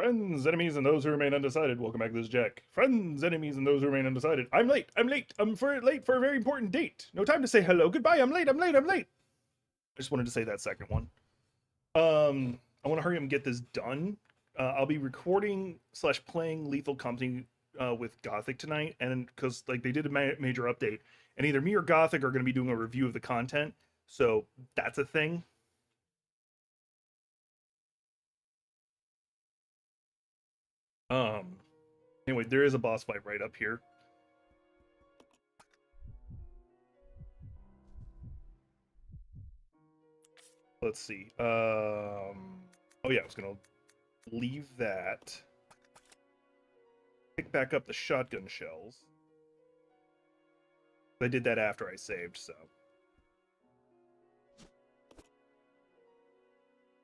Friends, enemies, and those who remain undecided. Welcome back to this Jack. Friends, enemies, and those who remain undecided. I'm late. I'm late. Late for a very important date. No time to say hello. Goodbye. I'm late. I'm late. I'm late. I just wanted to say that second one. I want to hurry up and get this done. I'll be recording / playing Lethal Company with Gothic tonight, and because like they did a major update, and either me or Gothic are going to be doing a review of the content, so that's a thing. Um, anyway, there is a boss fight right up here. Let's see. Oh yeah, I was gonna leave that. Pick back up the shotgun shells. I did that after I saved, so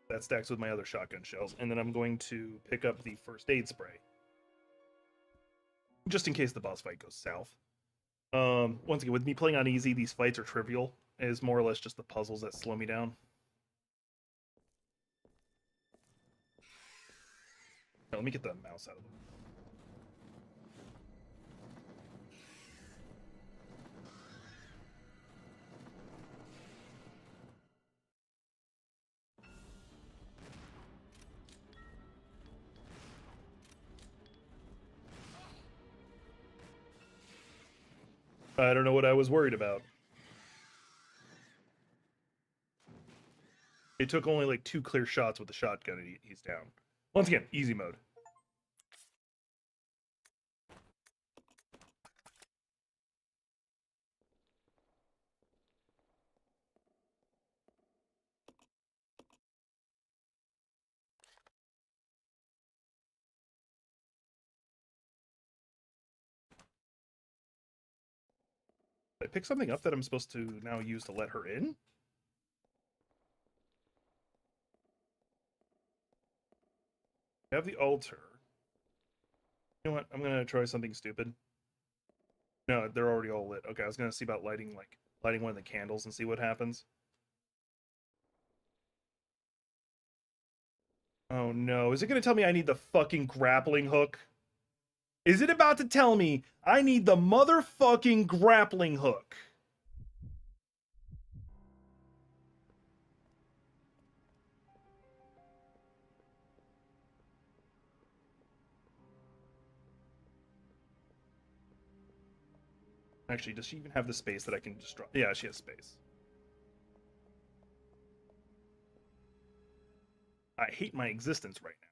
that stacks with my other shotgun shells. And then I'm going to pick up the first aid spray, just in case the boss fight goes south. Once again, with me playing on easy, these fights are trivial. It's more or less just the puzzles that slow me down. Now, let me get the mouse out of the way. I don't know what I was worried about. It took only like 2 clear shots with the shotgun and he's down. Once again, easy mode. Did I pick something up that I'm supposed to now use to let her in? I have the altar. You know what? I'm gonna try something stupid. No, they're already all lit. Okay, I was gonna see about lighting one of the candles and see what happens. Oh no, is it gonna tell me I need the fucking grappling hook? Is it about to tell me I need the motherfucking grappling hook? Actually, does she even have the space that I can destroy? Yeah, she has space. I hate my existence right now.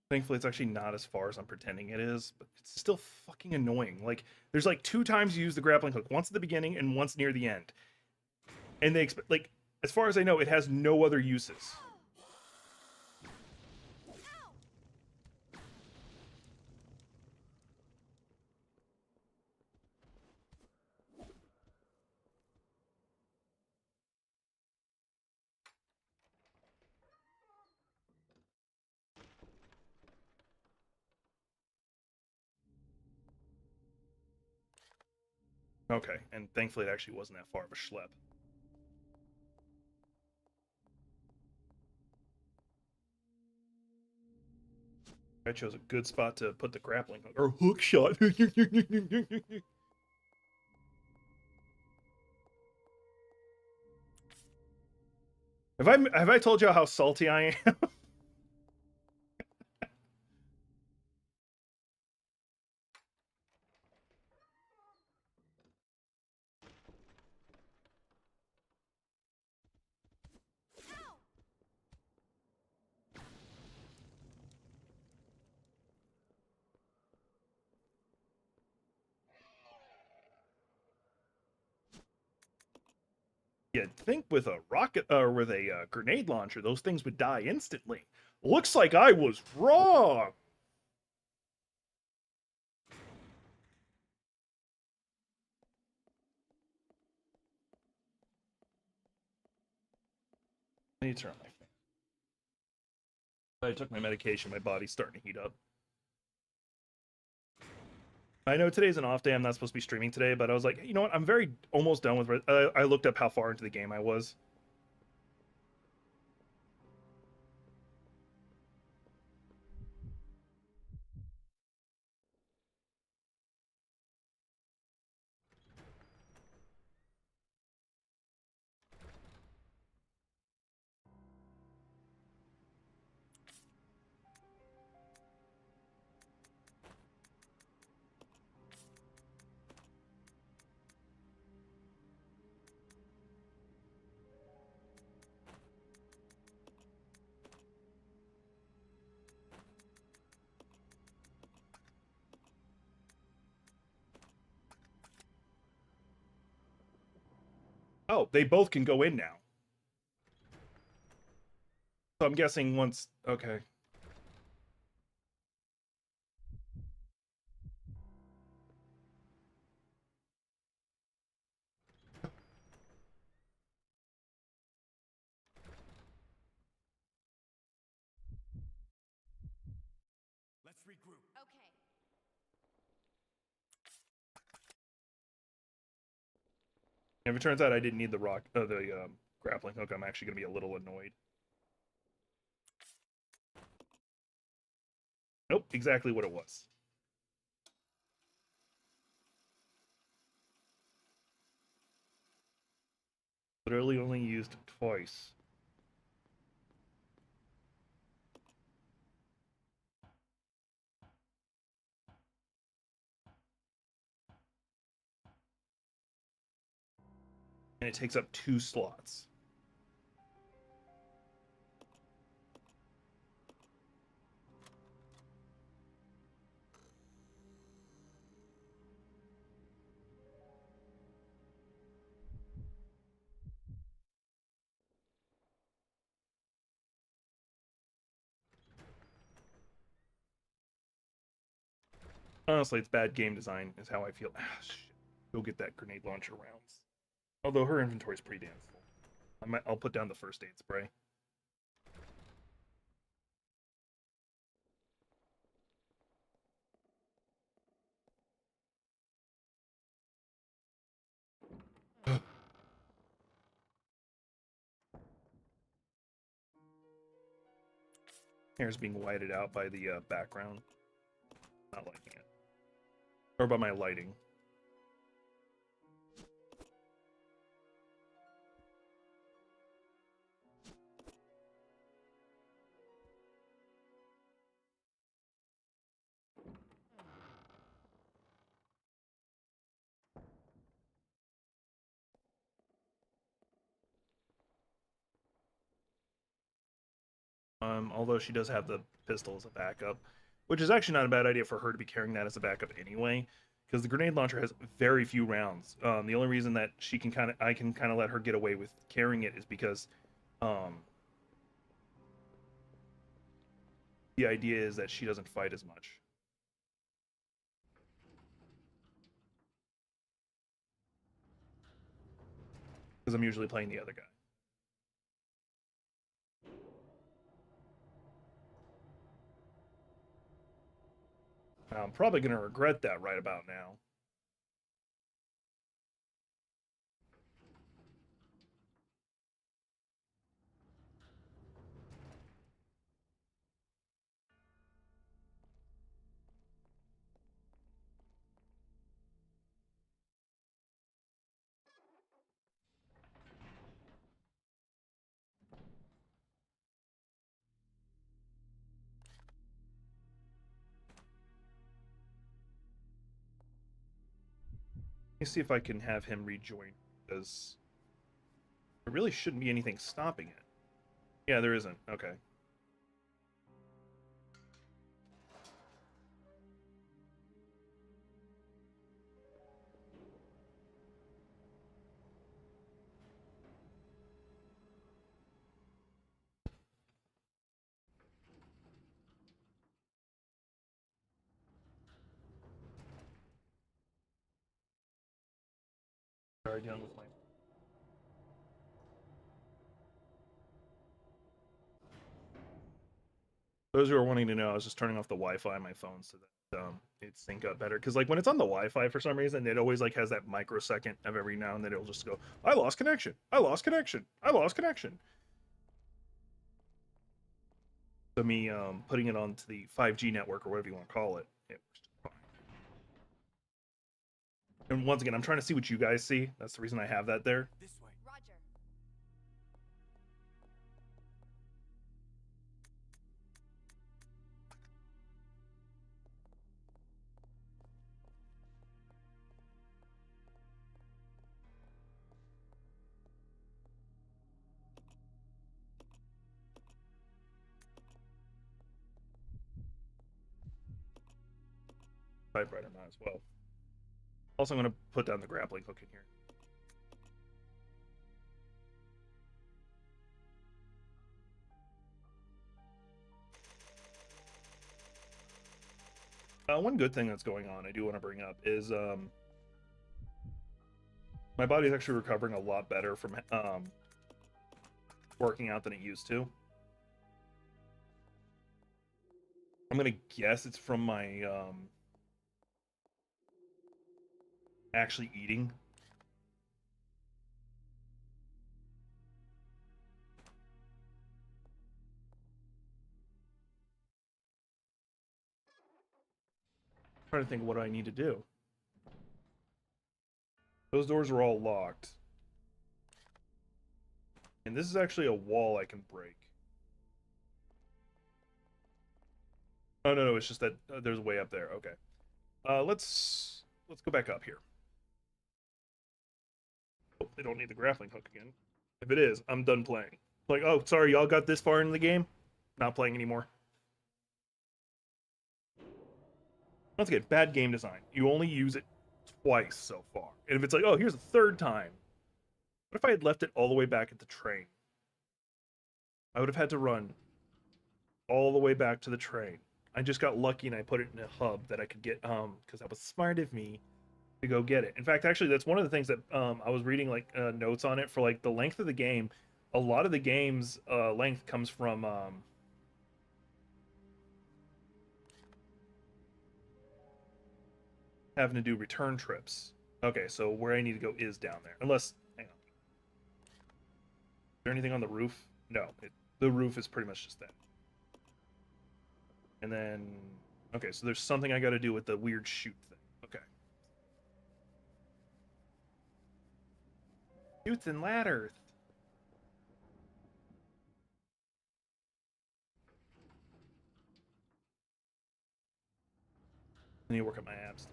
Thankfully, it's actually not as far as I'm pretending it is, but it's still fucking annoying. Like, there's like 2 times you use the grappling hook, once at the beginning and once near the end. And they expect, like, as far as I know, it has no other uses. Okay, and thankfully it actually wasn't that far of a schlep. I chose a good spot to put the grappling hook, or hook shot. have I told you how salty I am? You'd think with a rocket or with a grenade launcher, those things would die instantly. Looks like I was wrong. I need to turn on my fan. I took my medication. My body's starting to heat up. I know today's an off day. I'm not supposed to be streaming today, but I was like, you know what? I'm very almost done with. I looked up how far into the game I was. Oh, they both can go in now. So I'm guessing once. Okay. Let's regroup. Okay. If it turns out I didn't need the grappling hook, I'm actually gonna be a little annoyed. Nope, exactly what it was. Literally only used twice. And it takes up 2 slots. Honestly, it's bad game design, is how I feel. Ah, shit. Go get that grenade launcher rounds. Although her inventory's pretty damn full. I'll put down the first aid spray. Hair's being whited out by the background. Not liking it. Or by my lighting. Although she does have the pistol as a backup, which is actually not a bad idea for her to be carrying that as a backup anyway, because the grenade launcher has very few rounds. The only reason that I can kind of let her get away with carrying it is because um, the idea is that she doesn't fight as much. Because I'm usually playing the other guy. I'm probably going to regret that right about now. Let me see if I can have him rejoin, because there really shouldn't be anything stopping it. Yeah, there isn't. Okay. Sorry, dealing with my Those who are wanting to know, I was just turning off the Wi-Fi on my phone so that it sync up better. Because like when it's on the Wi-Fi for some reason, it always like has that microsecond of every now and then it'll just go, "I lost connection. I lost connection. I lost connection." So me putting it onto the 5G network or whatever you want to call it, it works just fine. And once again, I'm trying to see what you guys see. That's the reason I have that there. This way. Roger. Typewriter might as well. Also, I'm going to put down the grappling hook in here. One good thing that's going on, I do want to bring up, is my body's actually recovering a lot better from working out than it used to. I'm gonna guess it's from my actually eating. I'm trying to think what I need to do. Those doors are all locked. And this is actually a wall I can break. Oh no, it's just that there's a way up there. Okay. Let's go back up here. Oh, they don't need the grappling hook again. If it is, I'm done playing. Like, oh, sorry, y'all got this far into the game? Not playing anymore. Once again, bad game design. You only use it twice so far. And if it's like, oh, here's a third time. What if I had left it all the way back at the train? I would have had to run all the way back to the train. I just got lucky and I put it in a hub that I could get, because that was smart of me to go get it. In fact, actually, that's one of the things that I was reading like notes on it for like the length of the game. A lot of the game's length comes from having to do return trips. Okay, so where I need to go is down there. Unless, hang on. Is there anything on the roof? No, the roof is pretty much just that. And then, okay, so there's something I got to do with the weird chute thing. Okay. Chutes and ladders. I need to work on my abs.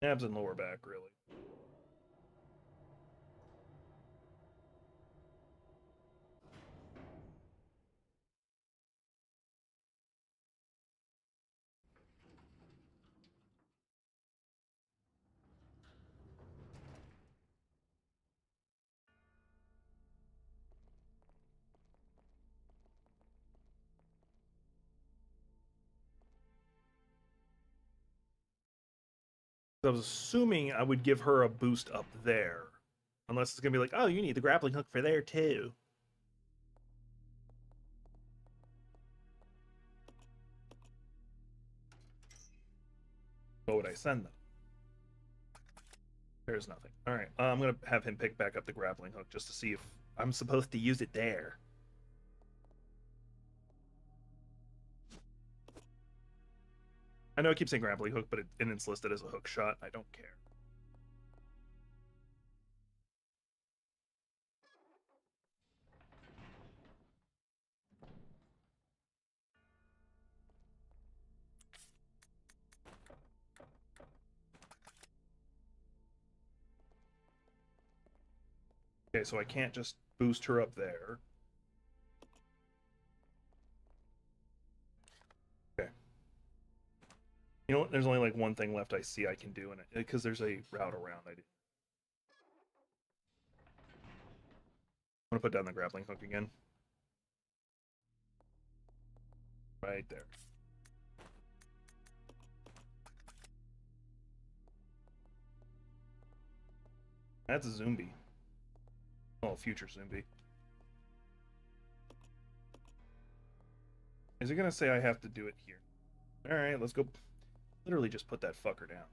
Abs and lower back, really. I was assuming I would give her a boost up there. Unless it's going to be like, oh, you need the grappling hook for there, too. What would I send them? There's nothing. All right, I'm going to have him pick back up the grappling hook just to see if I'm supposed to use it there. I know I keep saying grappling hook, but it's listed as a hook shot. I don't care. Okay, so I can't just boost her up there. Okay. You know what? There's only like one thing left I see I can do in it because there's a route around. I'm gonna put down the grappling hook again. Right there. That's a zombie. Oh, future zombie. Is it gonna say I have to do it here? Alright, let's go. Literally just put that fucker down.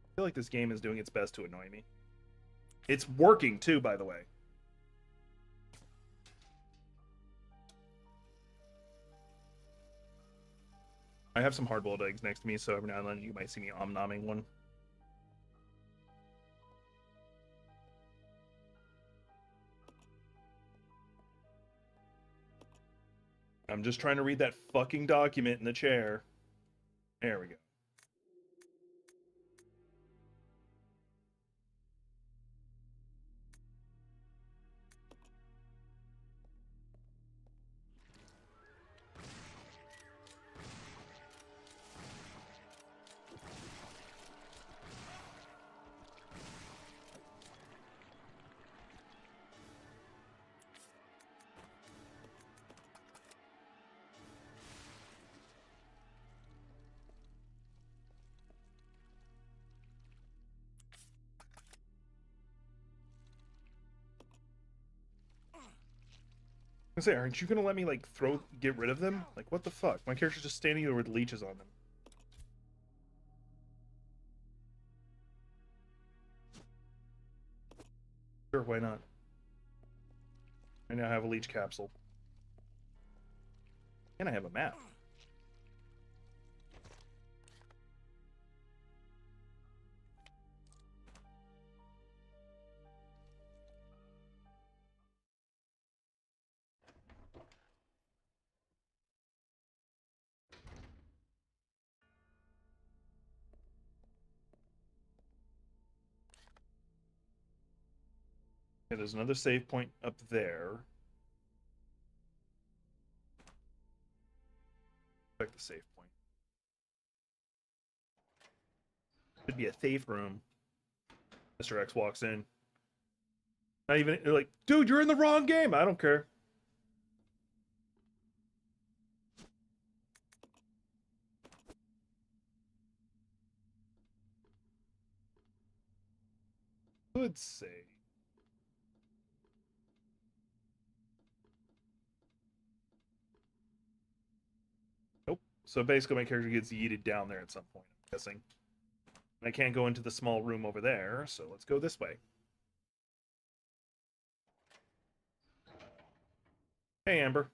I feel like this game is doing its best to annoy me. It's working too, by the way. I have some hard-boiled eggs next to me, so every now and then you might see me om-nomming one. I'm just trying to read that fucking document in the chair. There we go. I say, aren't you gonna let me like get rid of them? Like, what the fuck? My character's just standing there with leeches on them. Sure, why not? I now have a leech capsule. And I have a map. Okay, there's another save point up there. Check the save point. Could be a safe room. Mr. X walks in. Not even like, dude, you're in the wrong game. I don't care. Could say. Nope. So basically, my character gets yeeted down there at some point, I'm guessing. And I can't go into the small room over there, so let's go this way. Hey, Amber.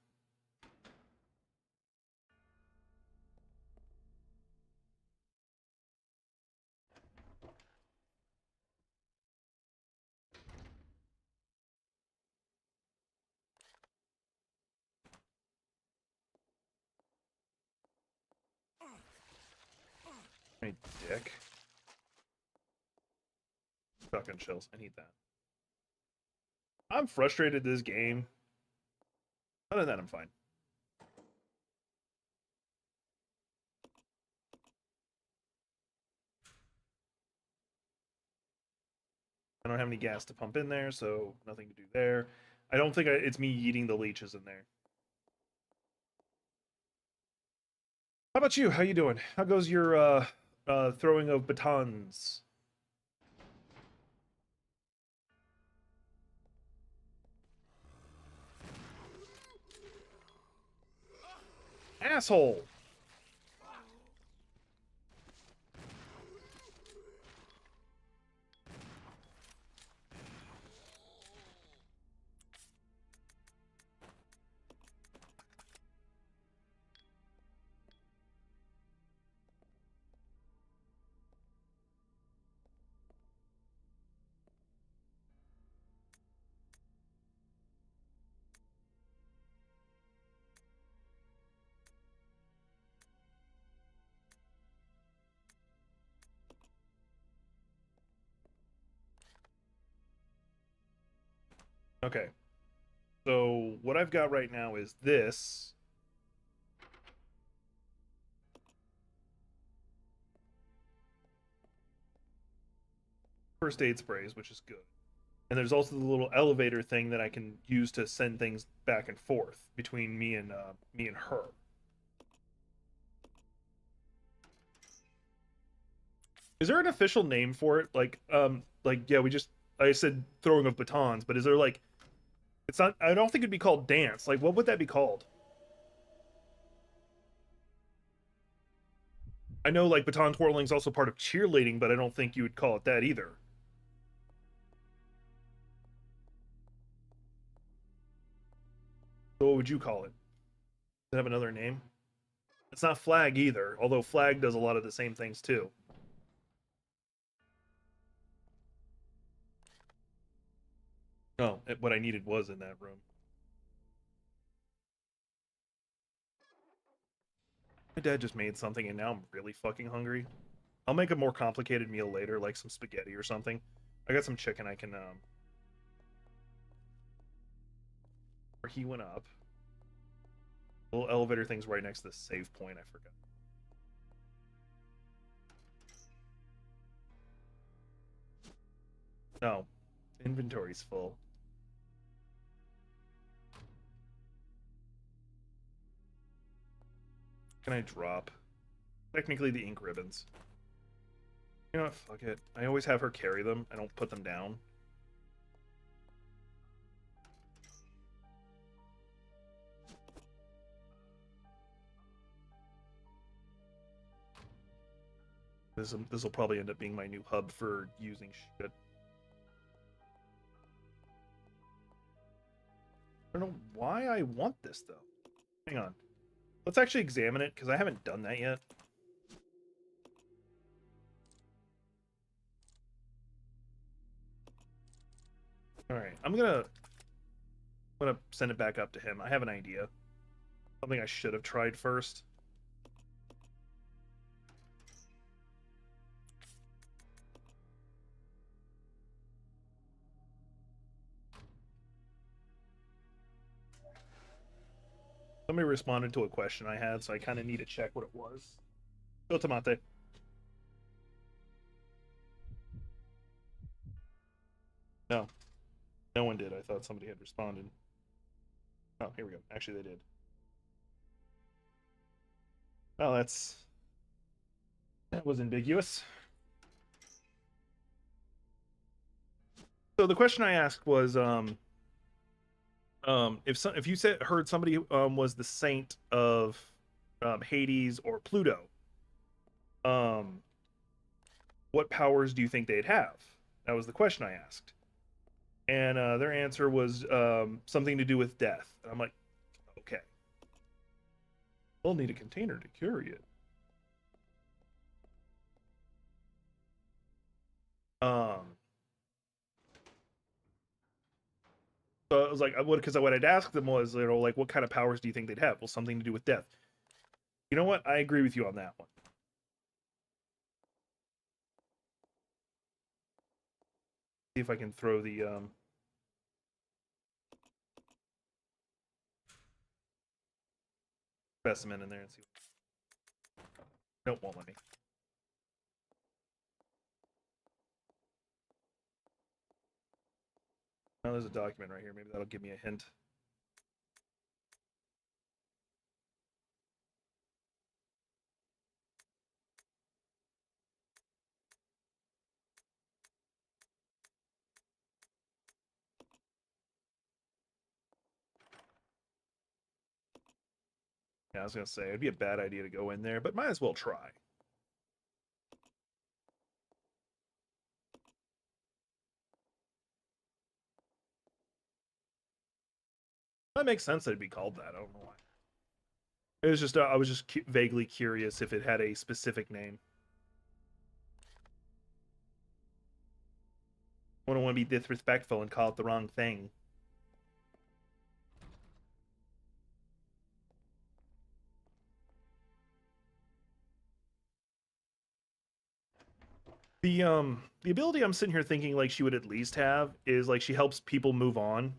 Hey, dick. Shotgun shells. I need that. I'm frustrated this game. Other than that, I'm fine. I don't have any gas to pump in there, so nothing to do there. I don't think it's me eating the leeches in there. How about you? How you doing? How goes your throwing of batons? Asshole! Okay. So what I've got right now is this. First aid sprays, which is good. And there's also the little elevator thing that I can use to send things back and forth between me and her. Is there an official name for it? Like yeah, we just I said throwing of batons, but is there like, it's not, I don't think it'd be called dance. Like, what would that be called? I know like baton twirling is also part of cheerleading, but I don't think you would call it that either. So what would you call it? Does it have another name? It's not flag either, although flag does a lot of the same things too. Oh, what I needed was in that room. My dad just made something and now I'm really fucking hungry. I'll make a more complicated meal later, like some spaghetti or something. I got some chicken I can where he went up. The little elevator thing's right next to the save point, I forgot. No. Inventory's full. Can I drop? Technically the ink ribbons. You know what? Fuck it. I always have her carry them. I don't put them down. This will probably end up being my new hub for using shit. I don't know why I want this though. Hang on. Let's actually examine it because I haven't done that yet. All right, I'm gonna send it back up to him. I have an idea. Something I should have tried first. Somebody responded to a question I had, so I kind of need to check what it was. Go Tomate. No. No one did. I thought somebody had responded. Oh, here we go. Actually, they did. Oh, that was ambiguous. So the question I asked was, if you heard somebody was the saint of Hades or Pluto, um, what powers do you think they'd have? That was the question I asked, and their answer was something to do with death. And I'm like, okay, we'll need a container to carry it. So I was like, because what I'd ask them was, like, what kind of powers do you think they'd have? Well, something to do with death. You know what? I agree with you on that one. See if I can throw the specimen in there and see. Nope, won't let me. Oh, there's a document right here. Maybe that'll give me a hint. Yeah, I was gonna say it'd be a bad idea to go in there, but might as well try. That makes sense that it'd be called that. I don't know why. It was just I was just vaguely curious if it had a specific name. I don't want to be disrespectful and call it the wrong thing. The ability I'm sitting here thinking like she would at least have is like she helps people move on.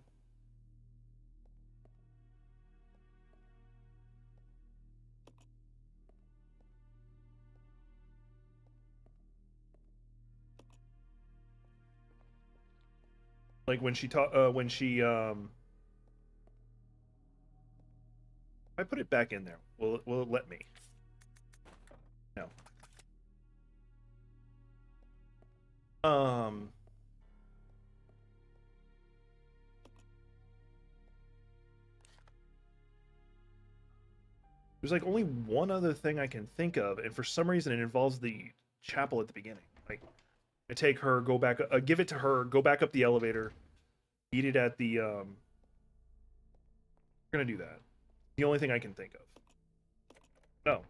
Like when she I put it back in there. Will it let me? No. Um There's like only one other thing I can think of, and for some reason it involves the chapel at the beginning. Like, I take her, go back, give it to her, go back up the elevator, eat it at the. We're gonna do that. The only thing I can think of. No.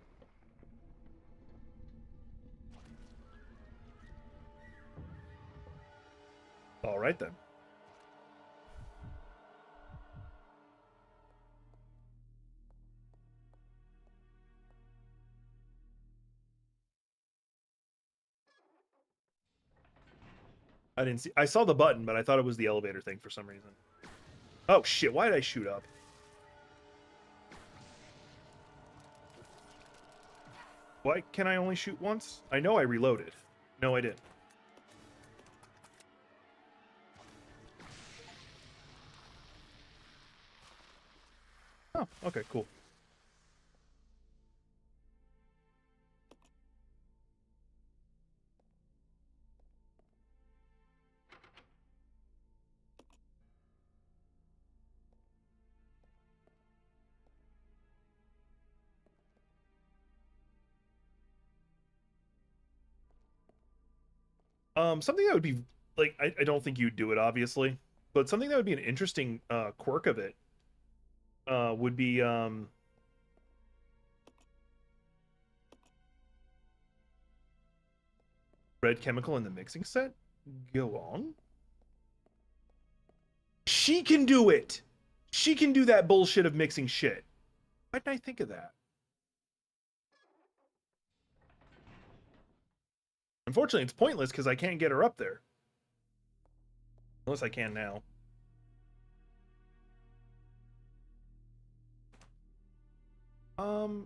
All right then. I didn't see. I saw the button, but I thought it was the elevator thing for some reason. Oh shit! Why did I shoot up? Why can I only shoot once? I know I reloaded. No, I didn't. Oh, okay, cool. Something that would be like I don't think you'd do it obviously, but something that would be an interesting quirk of it would be red chemical in the mixing set. Go on. She can do it. She can do that bullshit of mixing shit. Why didn't I think of that? Unfortunately, it's pointless because I can't get her up there. Unless I can now.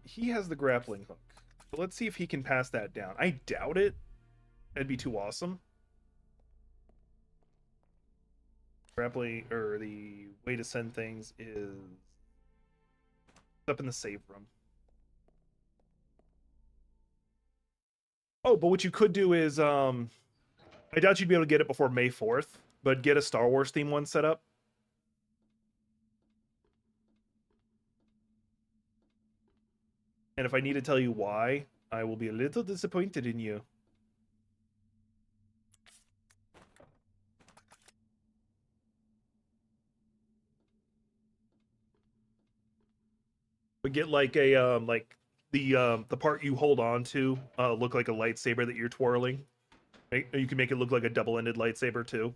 He has the grappling hook. But let's see if he can pass that down. I doubt it. That'd be too awesome. Grappling, or the way to send things is up in the save room. Oh, but what you could do is, I doubt you'd be able to get it before May 4th, but get a Star Wars theme one set up. And if I need to tell you why, I will be a little disappointed in you. But get like a the part you hold on to look like a lightsaber that you're twirling. You can make it look like a double-ended lightsaber too.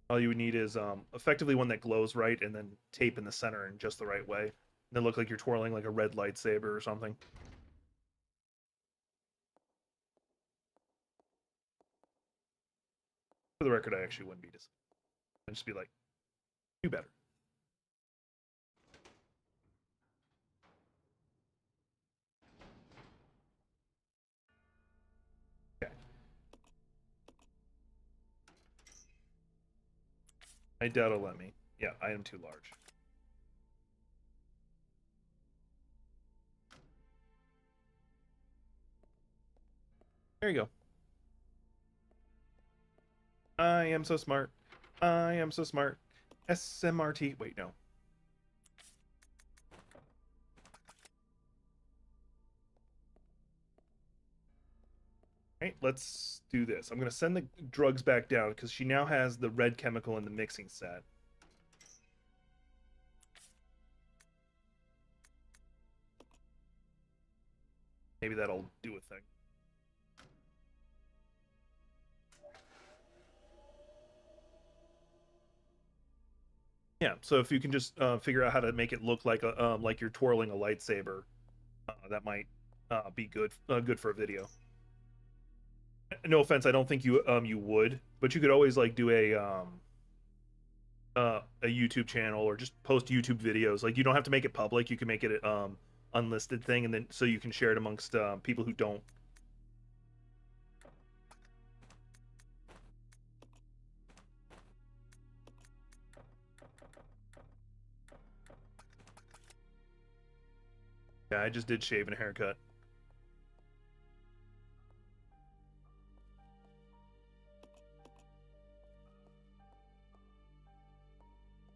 All you would need is effectively one that glows right, and then tape in the center in just the right way. And then look like you're twirling like a red lightsaber or something. For the record, I actually wouldn't be disappointed. I'd just be like, do better. Okay. I doubt it'll let me. Yeah, I am too large. There you go. I am so smart. I am so smart. SMRT. Wait, no. Right, let's do this. I'm going to send the drugs back down because she now has the red chemical in the mixing set. Maybe that'll do a thing. Yeah, so if you can just figure out how to make it look like you're twirling a lightsaber, that might be good for a video. No offense, I don't think you would, but you could always like do a YouTube channel or just post YouTube videos. Like you don't have to make it public. You can make it unlisted thing, and then so you can share it amongst people who don't. Yeah, I just did shave and a haircut.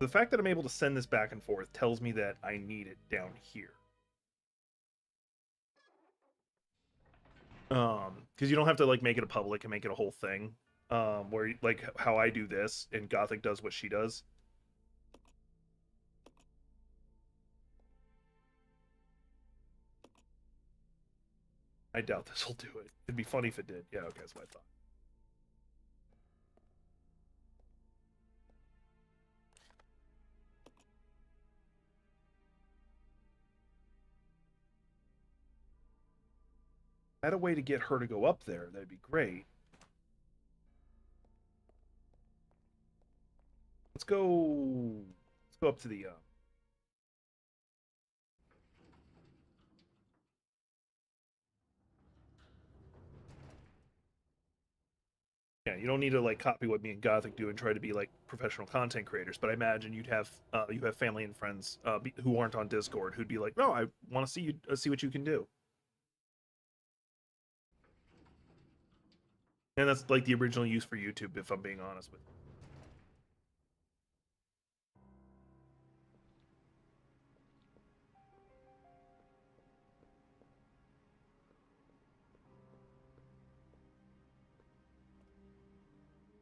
The fact that I'm able to send this back and forth tells me that I need it down here. Because you don't have to like make it a public and make it a whole thing. Where like how I do this and Gothic does what she does. I doubt this will do it. It'd be funny if it did. Yeah, okay, that's what I thought. I had a way to get her to go up there. That'd be great. Let's go. Let's go up to the. Yeah, you don't need to like copy what me and Gothic do and try to be like professional content creators. But I imagine you have family and friends who aren't on Discord who'd be like, no, I want to see you see what you can do. And that's like the original use for YouTube, if I'm being honest with you.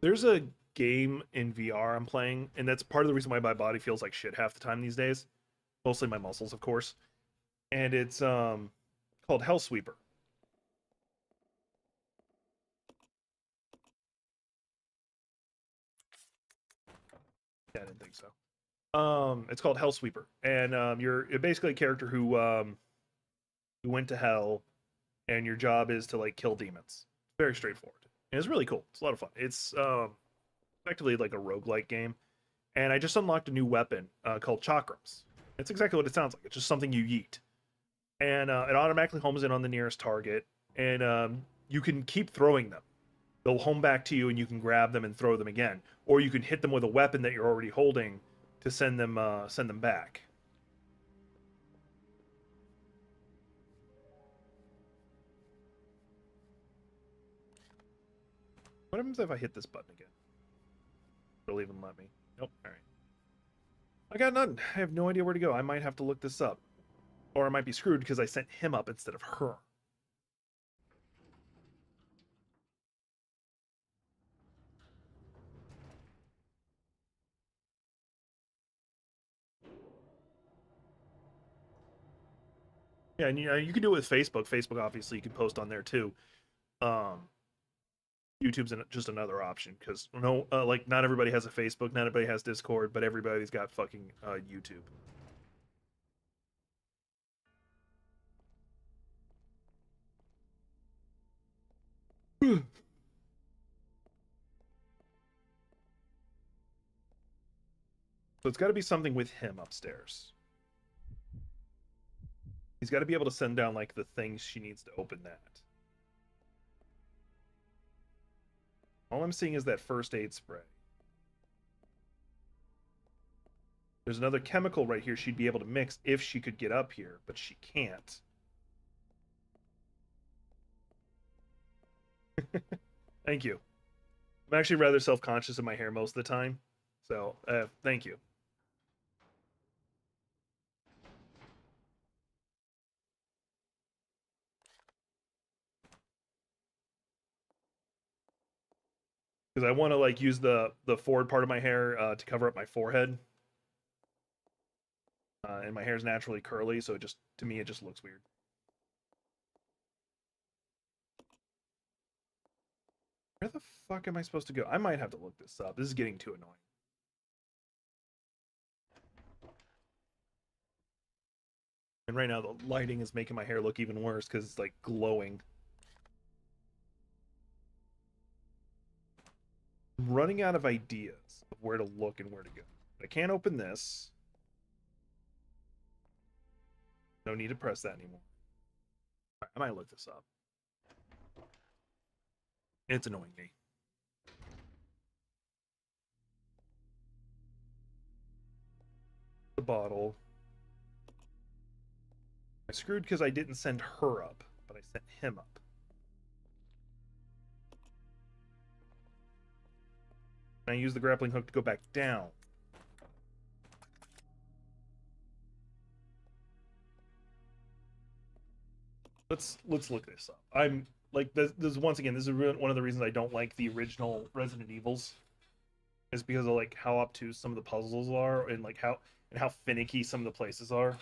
There's a game in VR I'm playing, and that's part of the reason why my body feels like shit half the time these days. Mostly my muscles, of course. And it's called Hellsweeper. Yeah, I didn't think so. It's called Hellsweeper, and you're basically a character who went to hell, and your job is to like kill demons. Very straightforward, and it's really cool. It's a lot of fun. It's effectively like a roguelike game, and I just unlocked a new weapon called chakrams. It's exactly what it sounds like. It's just something you yeet, and it automatically homes in on the nearest target, and you can keep throwing them. They'll home back to you, and you can grab them and throw them again, or you can hit them with a weapon that you're already holding to send them back. What happens if I hit this button again? It'll even let me. Nope. All right. I got none. I have no idea where to go. I might have to look this up, or I might be screwed because I sent him up instead of her. Yeah, and you can do it with Facebook. Facebook, obviously, you can post on there too. Um, YouTube's just another option because no, like not everybody has a Facebook, not everybody has Discord, but everybody's got fucking YouTube. So it's got to be something with him upstairs. He's got to be able to send down like the things she needs to open that. All I'm seeing is that first aid spray. There's another chemical right here she'd be able to mix if she could get up here, but she can't. Thank you. I'm actually rather self-conscious of my hair most of the time, so thank you. Because I want to like use the forward part of my hair to cover up my forehead, and my hair is naturally curly, so it just to me it just looks weird. Where the fuck am I supposed to go? I might have to look this up. This is getting too annoying. And right now the lighting is making my hair look even worse because it's like glowing. I'm running out of ideas of where to look and where to go. I can't open this. No need to press that anymore. Right, I might look this up. It's annoying me. The bottle. I screwed because I didn't send her up, but I sent him up. And I used the grappling hook to go back down. Let's look this up. I'm like this once again. This is one of the reasons I don't like the original Resident Evils, is because of like how obtuse some of the puzzles are, and like how finicky some of the places are.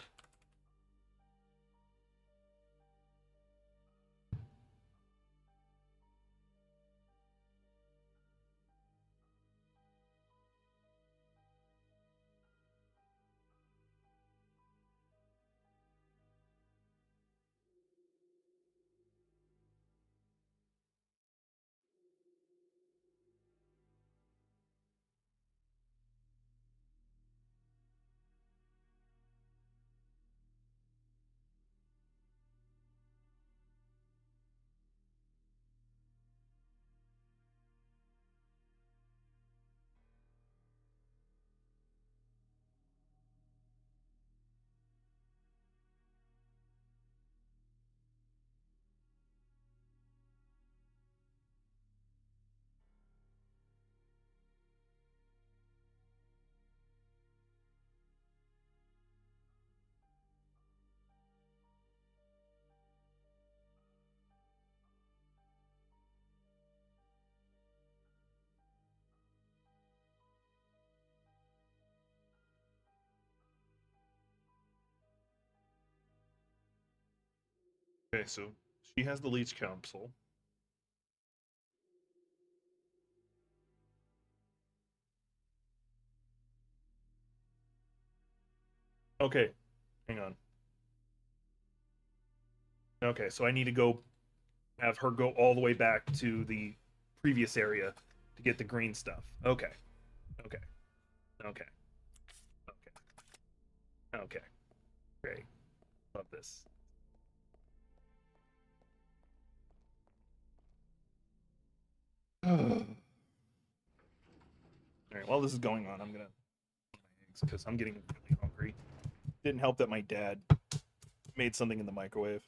Okay, so she has the Leech Council. Okay, hang on. Okay, so I need to go have her go all the way back to the previous area to get the green stuff. Okay, okay, okay, okay, okay. Great, love this. All right, while this is going on, I'm gonna eggs because I'm getting really hungry. Didn't help that my dad made something in the microwave.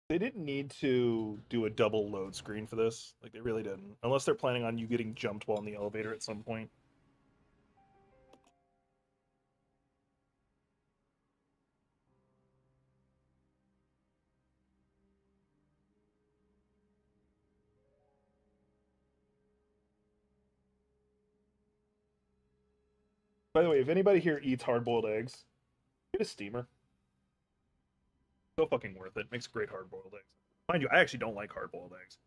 They didn't need to do a double load screen for this. Like, they really didn't. Unless they're planning on you getting jumped while in the elevator at some point. By the way, if anybody here eats hard-boiled eggs, get a steamer. So fucking worth it. Makes great hard-boiled eggs. Mind you, I actually don't like hard-boiled eggs.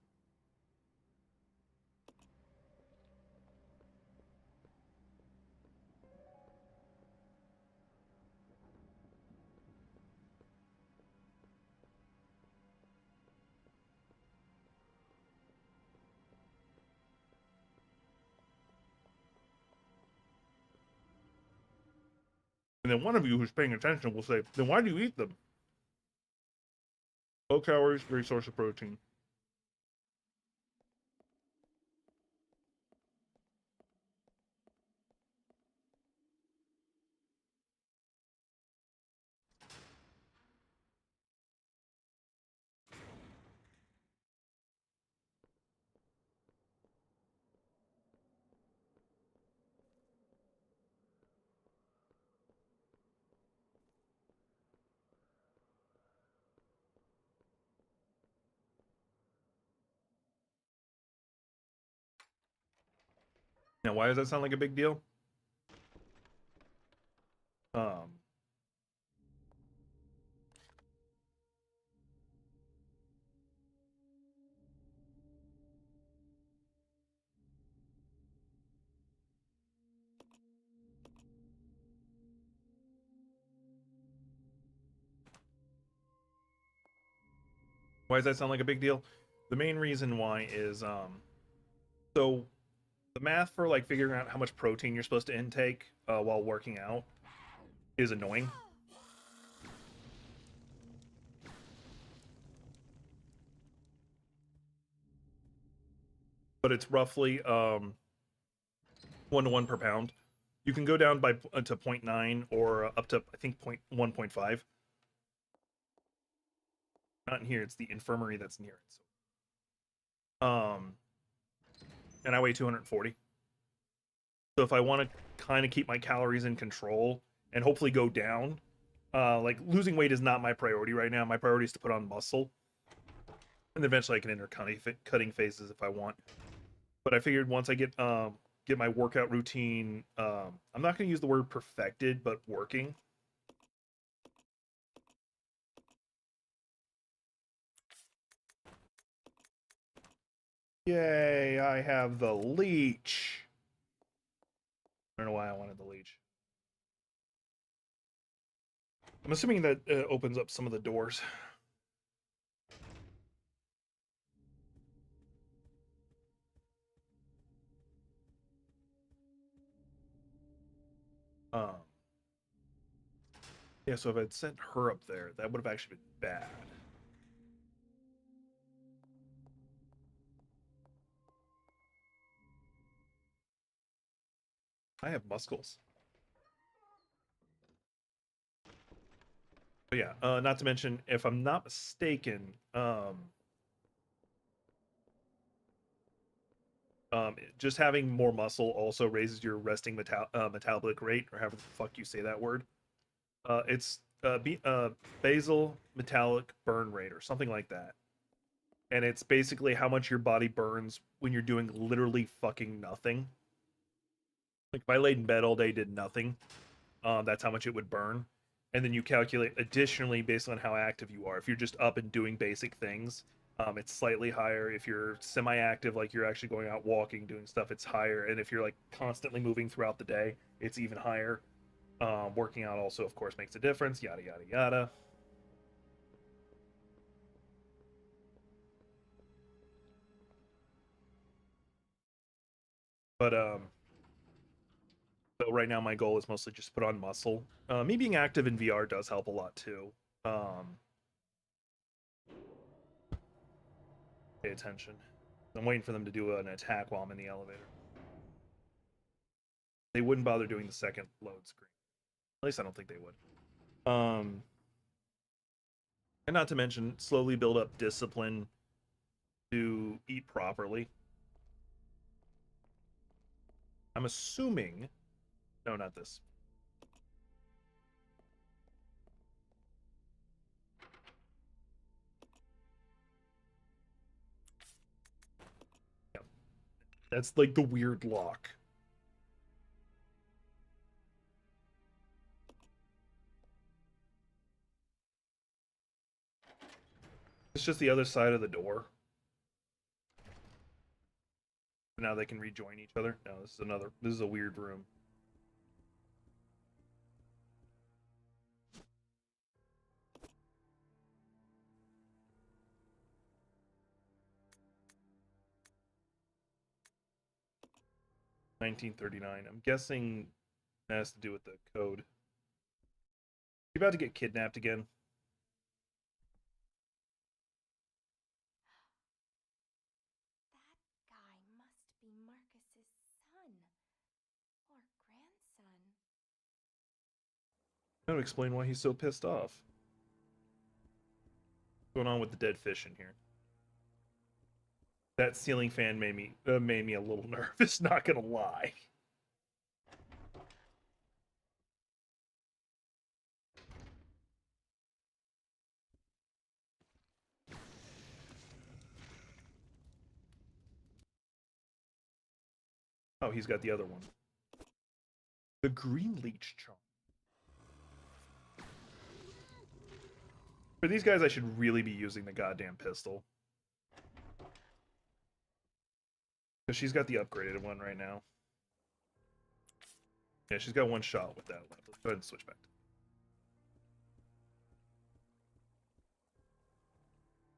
And then one of you who's paying attention will say, then why do you eat them? Low calories, great source of protein. Now, why does that sound like a big deal? Um, why does that sound like a big deal? The main reason why is so the math for like figuring out how much protein you're supposed to intake while working out is annoying. But it's roughly 1 to 1 per pound. You can go down by to 0.9 or up to I think 1.5. Not in here. It's the infirmary that's near it. So and I weigh 240. So if I want to kind of keep my calories in control and hopefully go down, like losing weight is not my priority right now. My priority is to put on muscle, and eventually I can enter cutting phases if I want. But I figured once I get my workout routine, I'm not going to use the word perfected, but working. Yay, I have the leech. I don't know why I wanted the leech. I'm assuming that opens up some of the doors. Um, yeah, so if I'd sent her up there, that would have actually been bad. I have muscles. But yeah, not to mention, if I'm not mistaken, just having more muscle also raises your resting metabolic rate, or however the fuck you say that word. It's basal metabolic burn rate, or something like that. And it's basically how much your body burns when you're doing literally fucking nothing. Like if I laid in bed all day, did nothing, that's how much it would burn. And then you calculate additionally based on how active you are. If you're just up and doing basic things, it's slightly higher. If you're semi-active, like you're actually going out walking, doing stuff, it's higher. And if you're like constantly moving throughout the day, it's even higher. Working out also, of course, makes a difference. Yada yada yada. But so right now my goal is mostly just put on muscle. Me being active in VR does help a lot too. Pay attention. I'm waiting for them to do an attack while I'm in the elevator. They wouldn't bother doing the second load screen. At least I don't think they would. And not to mention, slowly build up discipline to eat properly. I'm assuming. No, not this. Yeah, that's like the weird lock. It's just the other side of the door. Now they can rejoin each other. No, this is another. This is a weird room. $1939. I'm guessing that has to do with the code. You about to get kidnapped again? That guy must be Marcus's son or grandson. That would explain why he's so pissed off. What's going on with the dead fish in here? That ceiling fan made me a little nervous. Not gonna lie. Oh, he's got the other one. The green leech charm. For these guys, I should really be using the goddamn pistol. Because she's got the upgraded one right now. Yeah, she's got one shot with that left. Let's go ahead and switch back.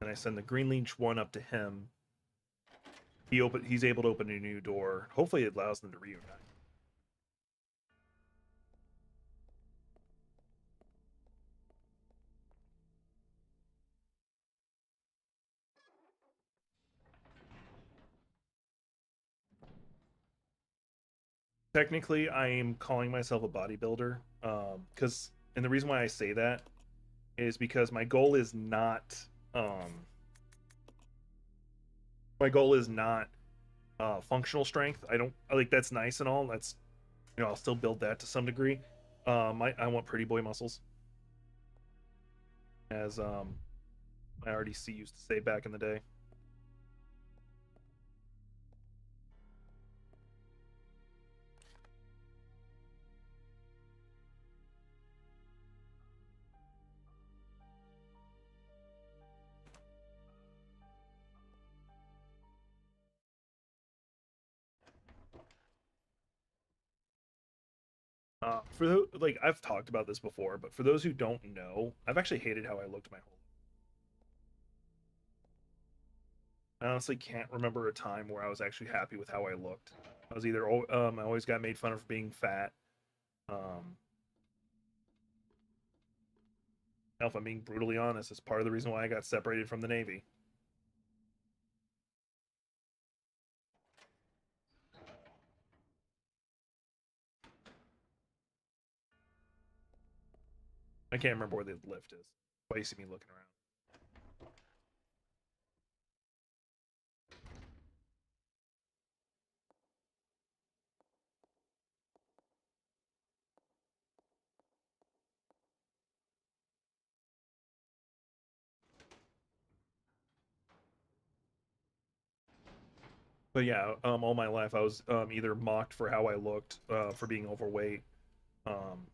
And I send the green leech one up to him. He's able to open a new door. Hopefully it allows them to reunite. Technically, I am calling myself a bodybuilder. Because and the reason why I say that is because my goal is not My goal is not functional strength. I don't like that's nice and all. That's I'll still build that to some degree. I want pretty boy muscles, as my RDC used to say back in the day. For those, like I've talked about this before, but for those who don't know, I've actually hated how I looked my whole. I honestly can't remember a time where I was actually happy with how I looked. I was either I always got made fun of for being fat. Um, Now, if I'm being brutally honest, it's part of the reason why I got separated from the Navy. I can't remember where the lift is. Why you see me looking around? But yeah, all my life I was either mocked for how I looked, for being overweight. Um,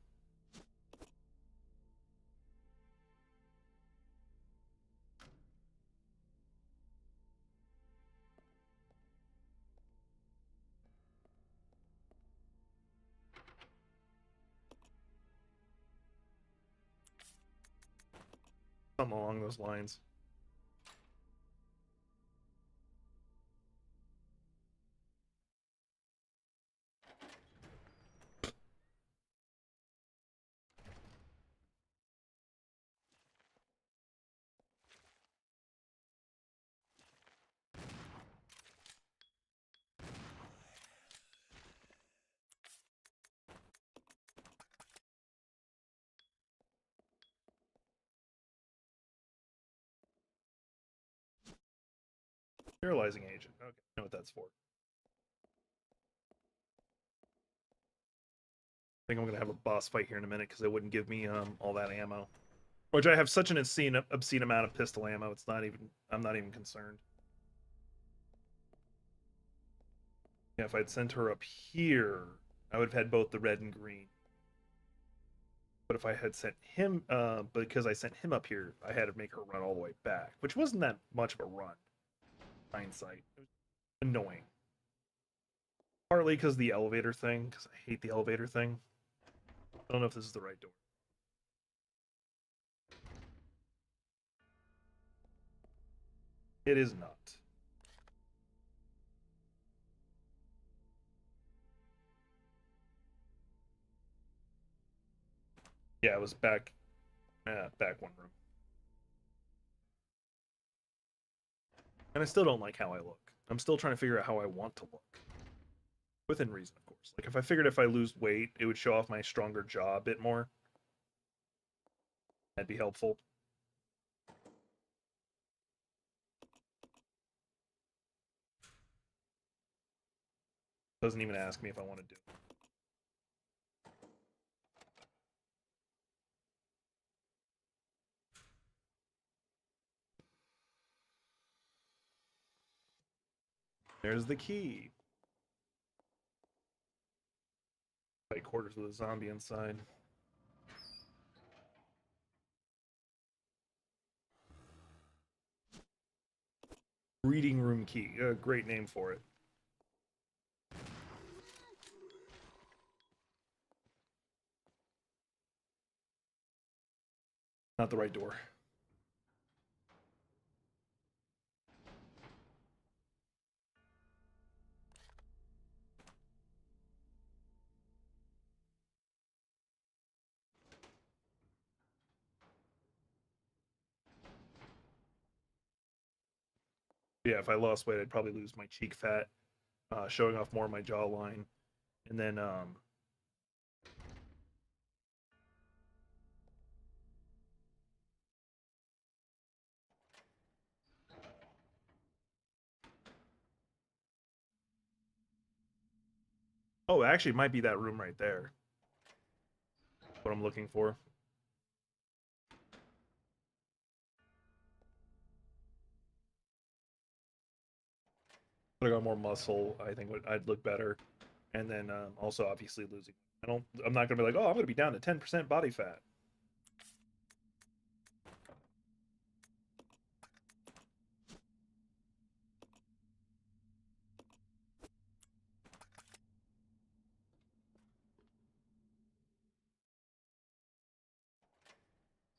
Something along those lines. Sterilizing agent. Okay, I know what that's for. I think I'm gonna have a boss fight here in a minute because they wouldn't give me all that ammo. Which I have such an obscene amount of pistol ammo. It's not even. I'm not even concerned. Yeah, if I'd sent her up here, I would have had both the red and green. But if I had sent him, because I sent him up here, I had to make her run all the way back, which wasn't that much of a run. Hindsight, it was annoying. Partly because the elevator thing, because I hate the elevator thing. I don't know if this is the right door. It is not. Yeah, it was back, back one room. And I still don't like how I look. I'm still trying to figure out how I want to look. Within reason, of course. Like, if I figured if I lose weight, it would show off my stronger jaw a bit more. That'd be helpful. Doesn't even ask me if I want to do it. There's the key. Tight quarters with a zombie inside. Reading room key. Great name for it. Not the right door. Yeah, if I lost weight, I'd probably lose my cheek fat, showing off more of my jawline. And then Oh, actually, it might be that room right there. What I'm looking for. But I got more muscle. I think I'd look better, and then also obviously losing. I'm not gonna be like, oh, I'm gonna be down to 10% body fat.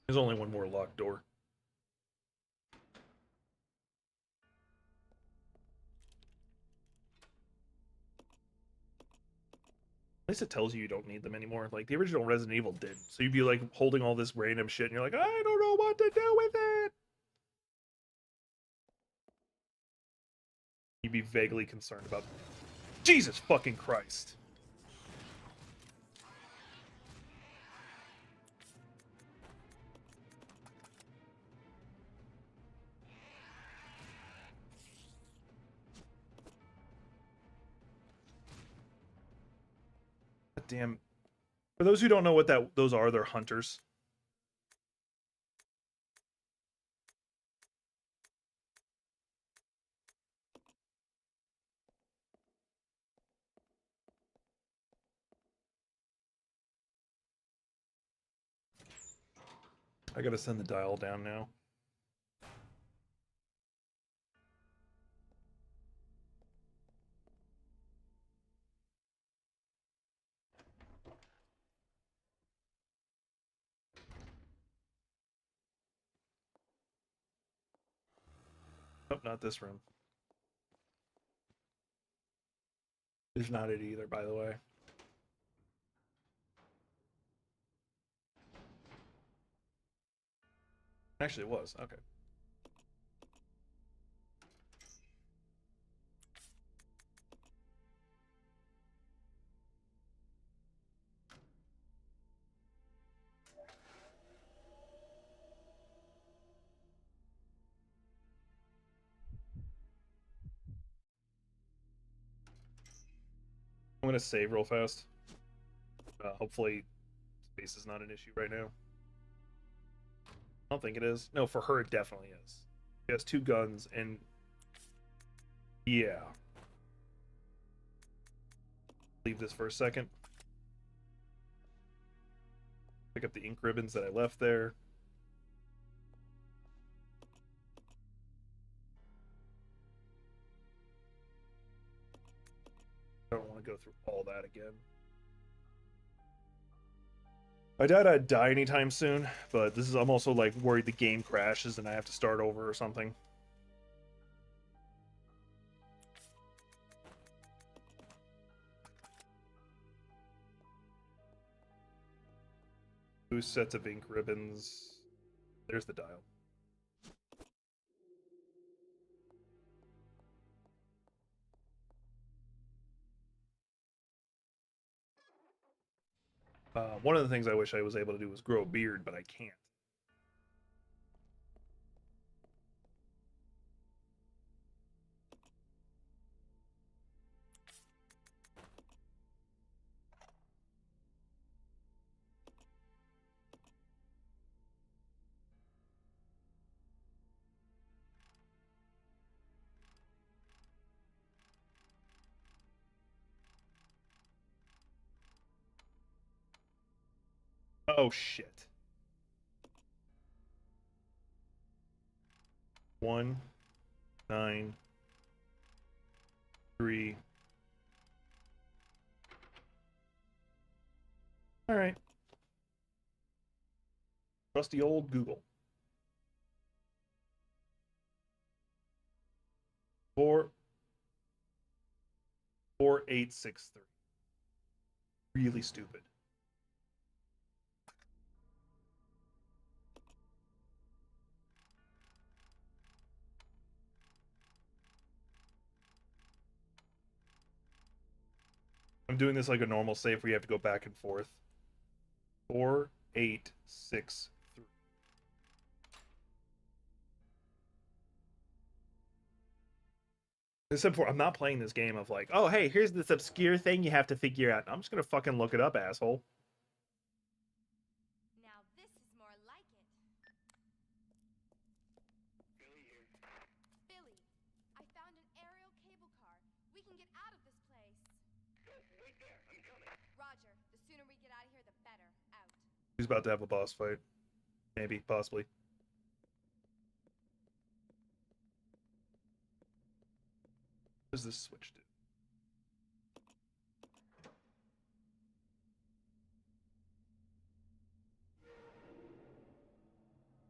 There's only one more locked door. At least it tells you don't need them anymore. Like the original Resident Evil did. So you'd be like holding all this random shit and you're like, I don't know what to do with it. You'd be vaguely concerned about Jesus fucking Christ. God damn. For those who don't know what those are, they're hunters. I gotta send the dial down now. Nope, not this room. There's not it either, by the way. Actually, it was. Okay. I'm gonna save real fast. Hopefully, space is not an issue right now. I don't think it is. No, for her, it definitely is. She has 2 guns, and yeah. Leave this for a second. Pick up the ink ribbons that I left there. I don't want to go through all that again. I doubt I'd die anytime soon, but this is, I'm also like worried the game crashes and I have to start over or something. 2 sets of ink ribbons. There's the dial. One of the things I wish I was able to do was grow a beard, but I can't. Oh shit. 1, 9, 3. All right. Trusty old Google. 4, 4, 8, 6, 3. Really stupid. I'm doing this like a normal save where you have to go back and forth. 4, 8, 6, 3. Except for I'm not playing this game of like, oh hey, here's this obscure thing you have to figure out. I'm just gonna fucking look it up, asshole. Now this is more like it. Billy, I found an aerial cable car. We can get out of this place. Wait there, I'm coming. Roger. The sooner we get out of here, the better. Out. He's about to have a boss fight. Maybe, possibly. What does this switch do?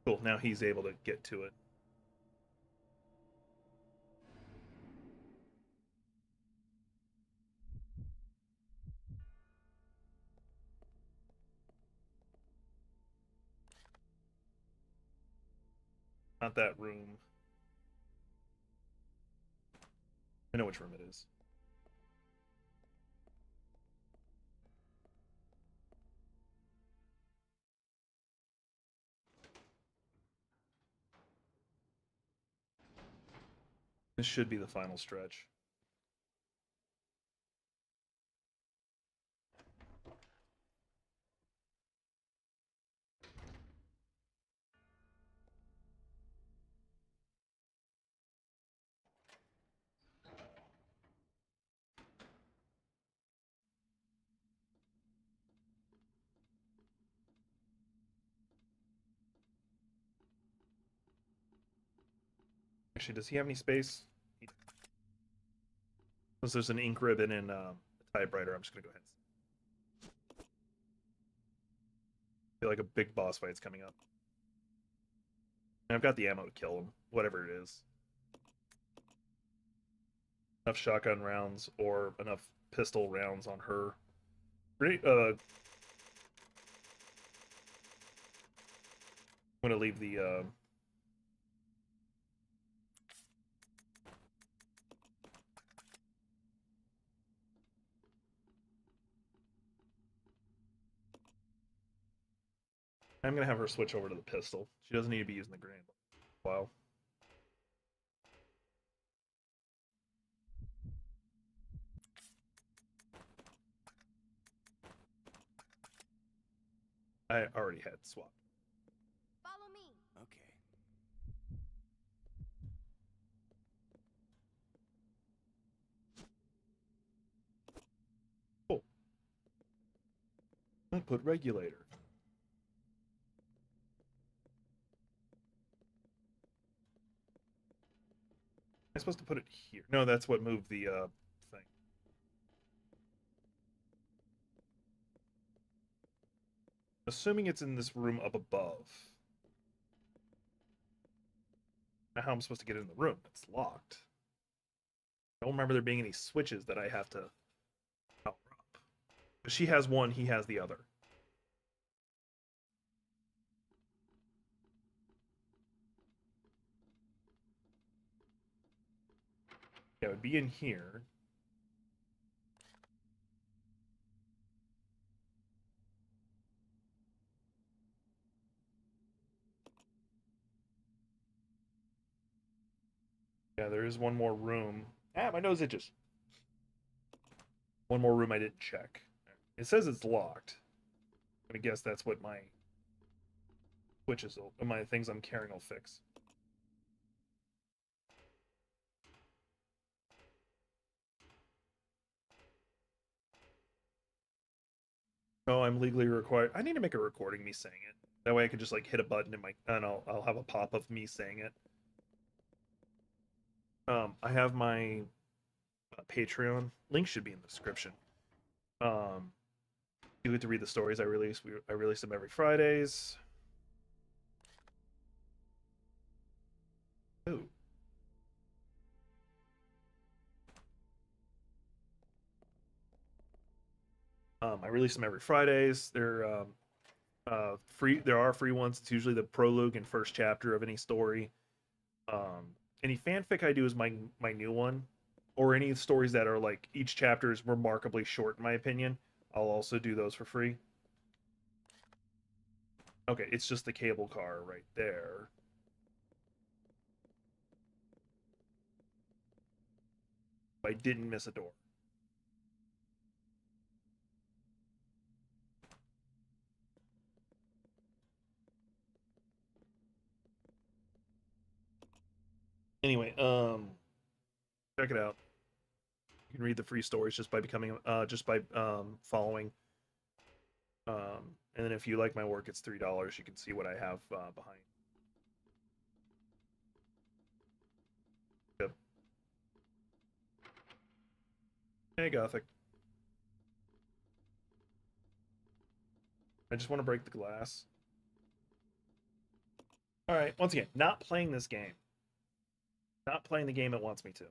Cool, now he's able to get to it. Not that room. I know which room it is. This should be the final stretch. Actually, does he have any space? Unless there's an ink ribbon and a typewriter, I'm just gonna go ahead. I feel like a big boss fight's coming up. And I've got the ammo to kill him, whatever it is. Enough shotgun rounds or enough pistol rounds on her. Great. I'm gonna leave the. I'm gonna have her switch over to the pistol. She doesn't need to be using the grenade. Wow. I already had swapped. Follow me. Okay. Cool. I put regulator. Am I supposed to put it here? No, that's what moved the thing. Assuming it's in this room up above. Now how I'm supposed to get in the room? It's locked. I don't remember there being any switches that I have to power up. If she has one, he has the other. Yeah, it would be in here. Yeah, there is one more room. Ah, my nose itches. One more room I didn't check. It says it's locked. I'm gonna guess that's what my switches, my things I'm carrying will fix. Oh, I'm legally required. I need to make a recording me saying it. That way I can just like hit a button in my and I'll have a pop of me saying it. I have my Patreon link should be in the description. You get to read the stories I release. I release them every Fridays. Ooh. I release them every Fridays. They're free. There are free ones. It's usually the prologue and first chapter of any story. Any fanfic I do is my new one, or any stories that are like each chapter is remarkably short in my opinion. I'll also do those for free. Okay, it's just the cable car right there. I didn't miss a door. Anyway, check it out. You can read the free stories just by becoming, following. And then if you like my work, it's $3. You can see what I have behind. Yep. Hey, Gothic. I just want to break the glass. All right. Once again, not playing this game. Not playing the game it wants me to.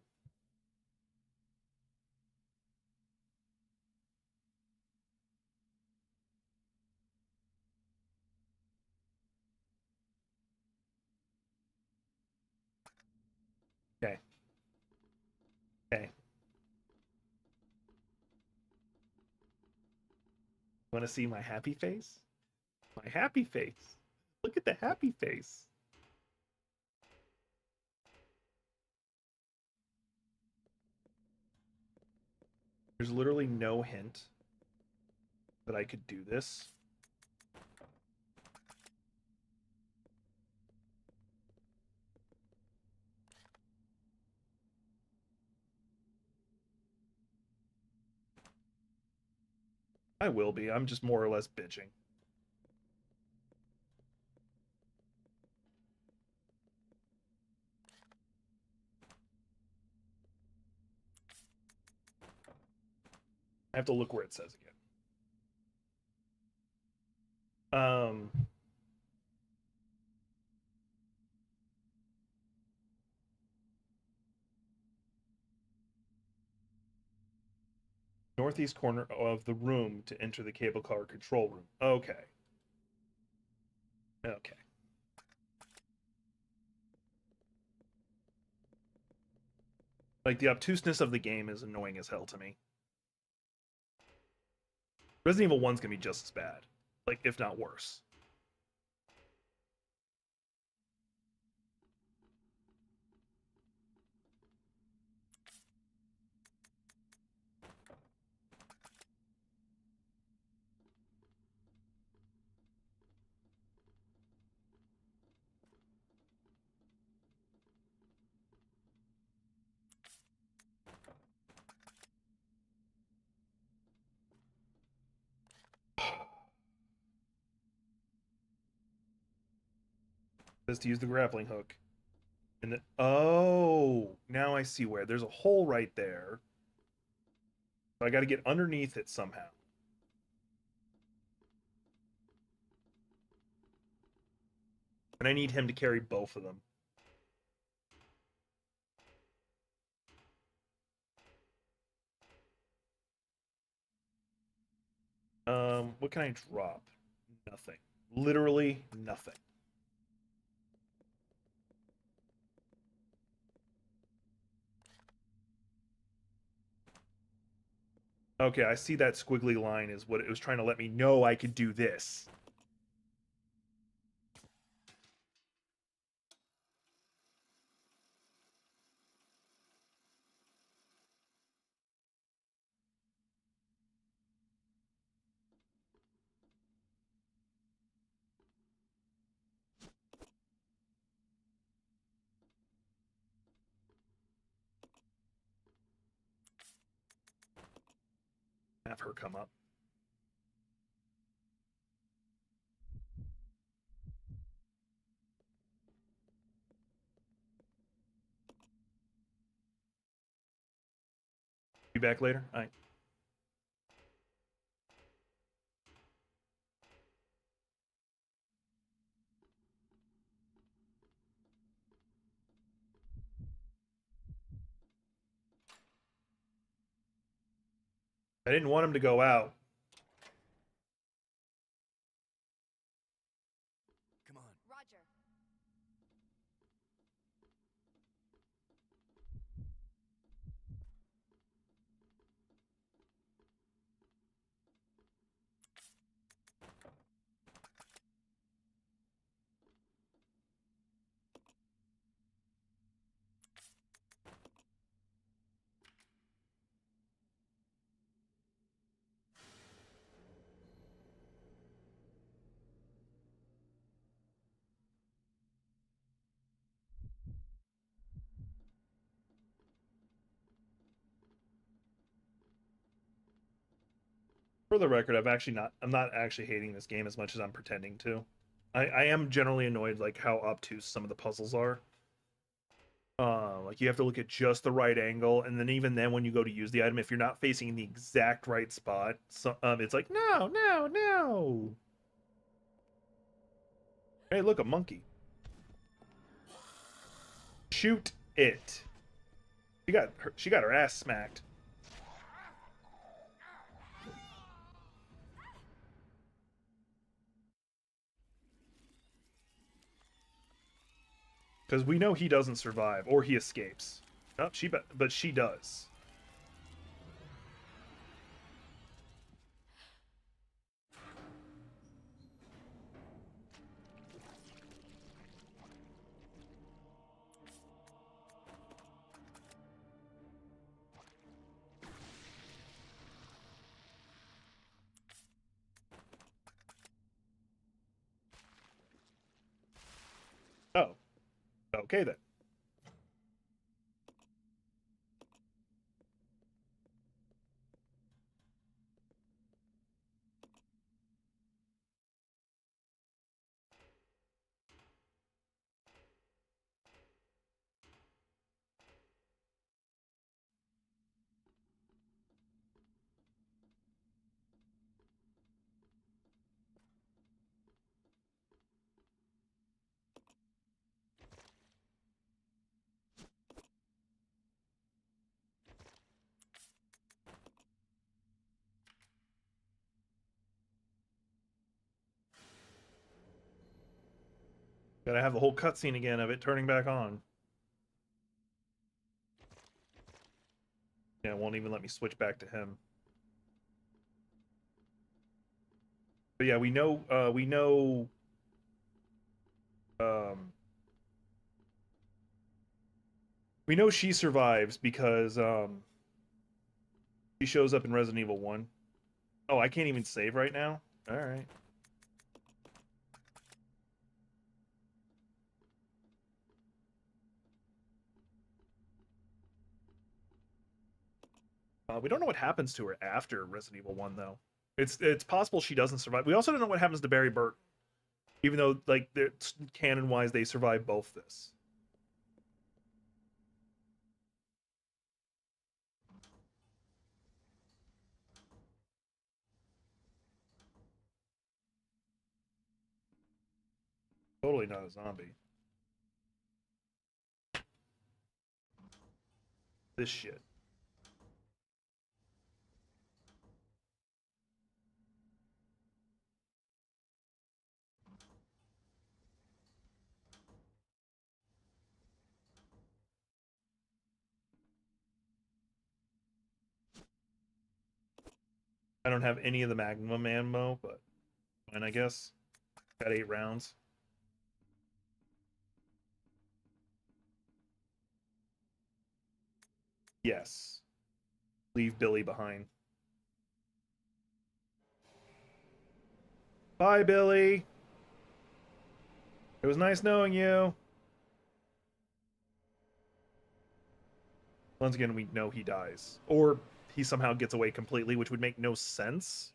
Okay. Okay. Want to see my happy face? My happy face. Look at the happy face. There's literally no hint that I could do this. I will be. I'm just more or less bitching. I have to look where it says again. Northeast corner of the room to enter the cable car control room. Okay. Okay. Like, the obtuseness of the game is annoying as hell to me. Resident Evil 1's gonna be just as bad. Like, if not worse. Says to use the grappling hook. And then, oh, now I see where. There's a hole right there. So I got to get underneath it somehow. And I need him to carry both of them. What can I drop? Nothing. Literally nothing. Okay, I see that squiggly line is what it was trying to let me know I could do this. Have her come up. Be back later? All right. I didn't want him to go out. Come on. Roger. For the record, I'm not actually hating this game as much as I'm pretending to. I am generally annoyed like how obtuse some of the puzzles are. Like you have to look at just the right angle, and then even then when you go to use the item, if you're not facing the exact right spot, it's like no, no, no. Hey, look, a monkey. Shoot it. She got her ass smacked. Because we know he doesn't survive, or he escapes. Oh, but she does. Oh, okay then. Gotta have the whole cutscene again of it turning back on. Yeah, it won't even let me switch back to him. But yeah, um, we know she survives because she shows up in Resident Evil 1. Oh, I can't even save right now? Alright. We don't know what happens to her after Resident Evil 1, though. It's possible she doesn't survive. We also don't know what happens to Barry Burton, even though, like, canon-wise, they survive both this. Totally not a zombie. This shit. I don't have any of the Magnum ammo, but fine, I guess. Got 8 rounds. Yes. Leave Billy behind. Bye, Billy. It was nice knowing you. Once again, we know he dies. Or he somehow gets away completely, which would make no sense.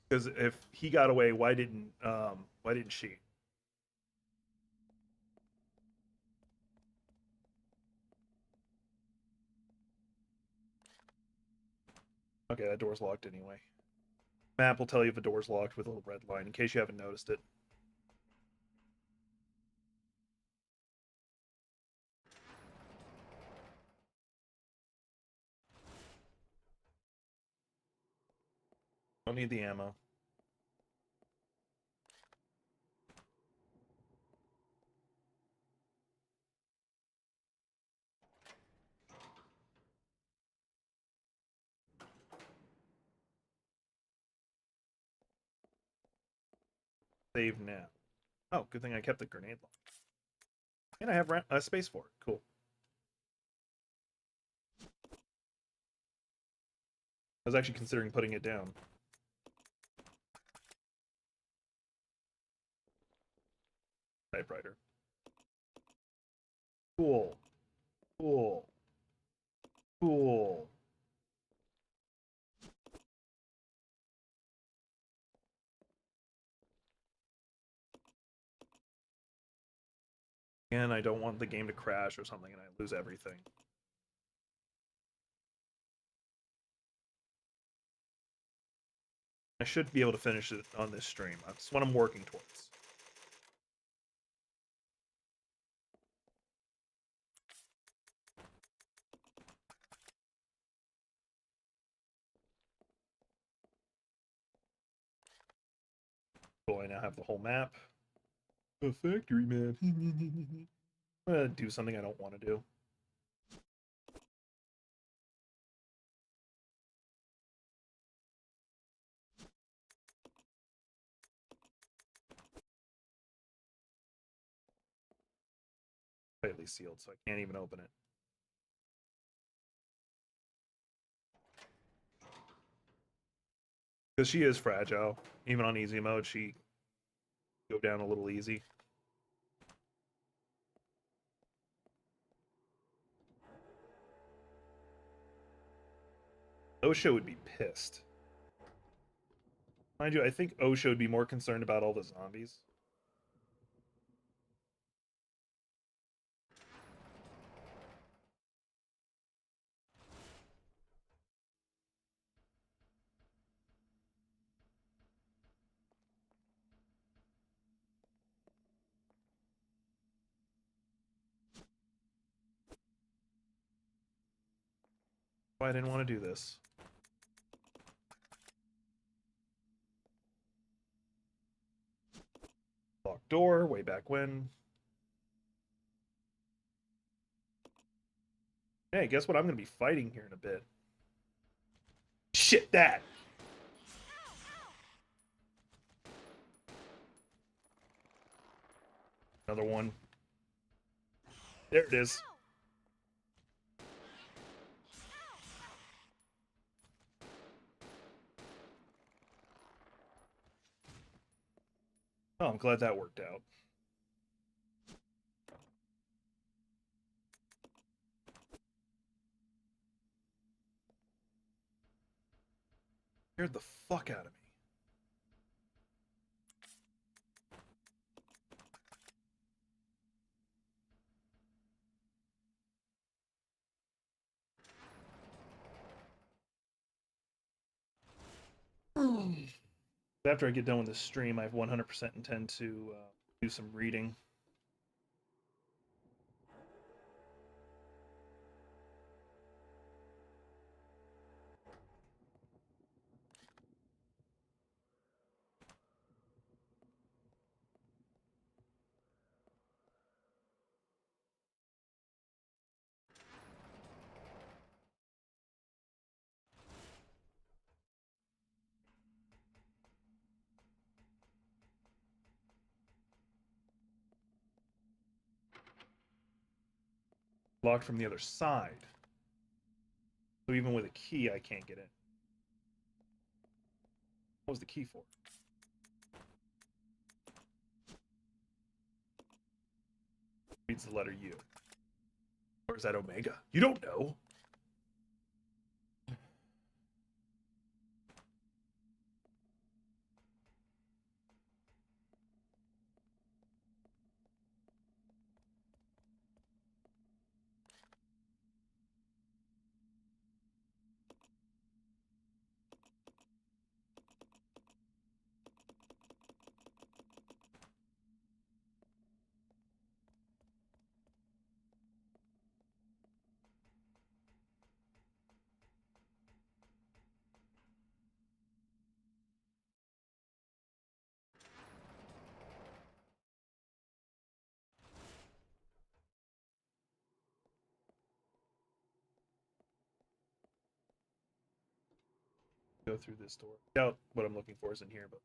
Because if he got away, why didn't she? Okay, that door's locked anyway. Map will tell you if a door's locked with a little red line, in case you haven't noticed it. Don't need the ammo. Save now. Oh, good thing I kept the grenade lock. And I have a space for it. Cool. I was actually considering putting it down. typewriter. Cool. Cool. Cool. And I don't want the game to crash or something and I lose everything. I should be able to finish it on this stream. That's what I'm working towards. Cool, I now have the whole map. A factory map. I'm gonna do something I don't want to do. Tightly sealed, so I can't even open it. Because she is fragile. Even on easy mode, she go down a little easy. Osha would be pissed. Mind you, I think Osha would be more concerned about all the zombies. Why I didn't want to do this. Locked door, way back when. Hey, guess what I'm going to be fighting here in a bit? Shit, that! Another one. There it is. Oh, I'm glad that worked out. Scared the fuck out of me. After I get done with this stream, I 100% intend to do some reading. Locked from the other side. So even with a key, I can't get in. What was the key for? Reads the letter U. Or is that Omega? You don't know. Go through this door. Doubt what I'm looking for is in here, but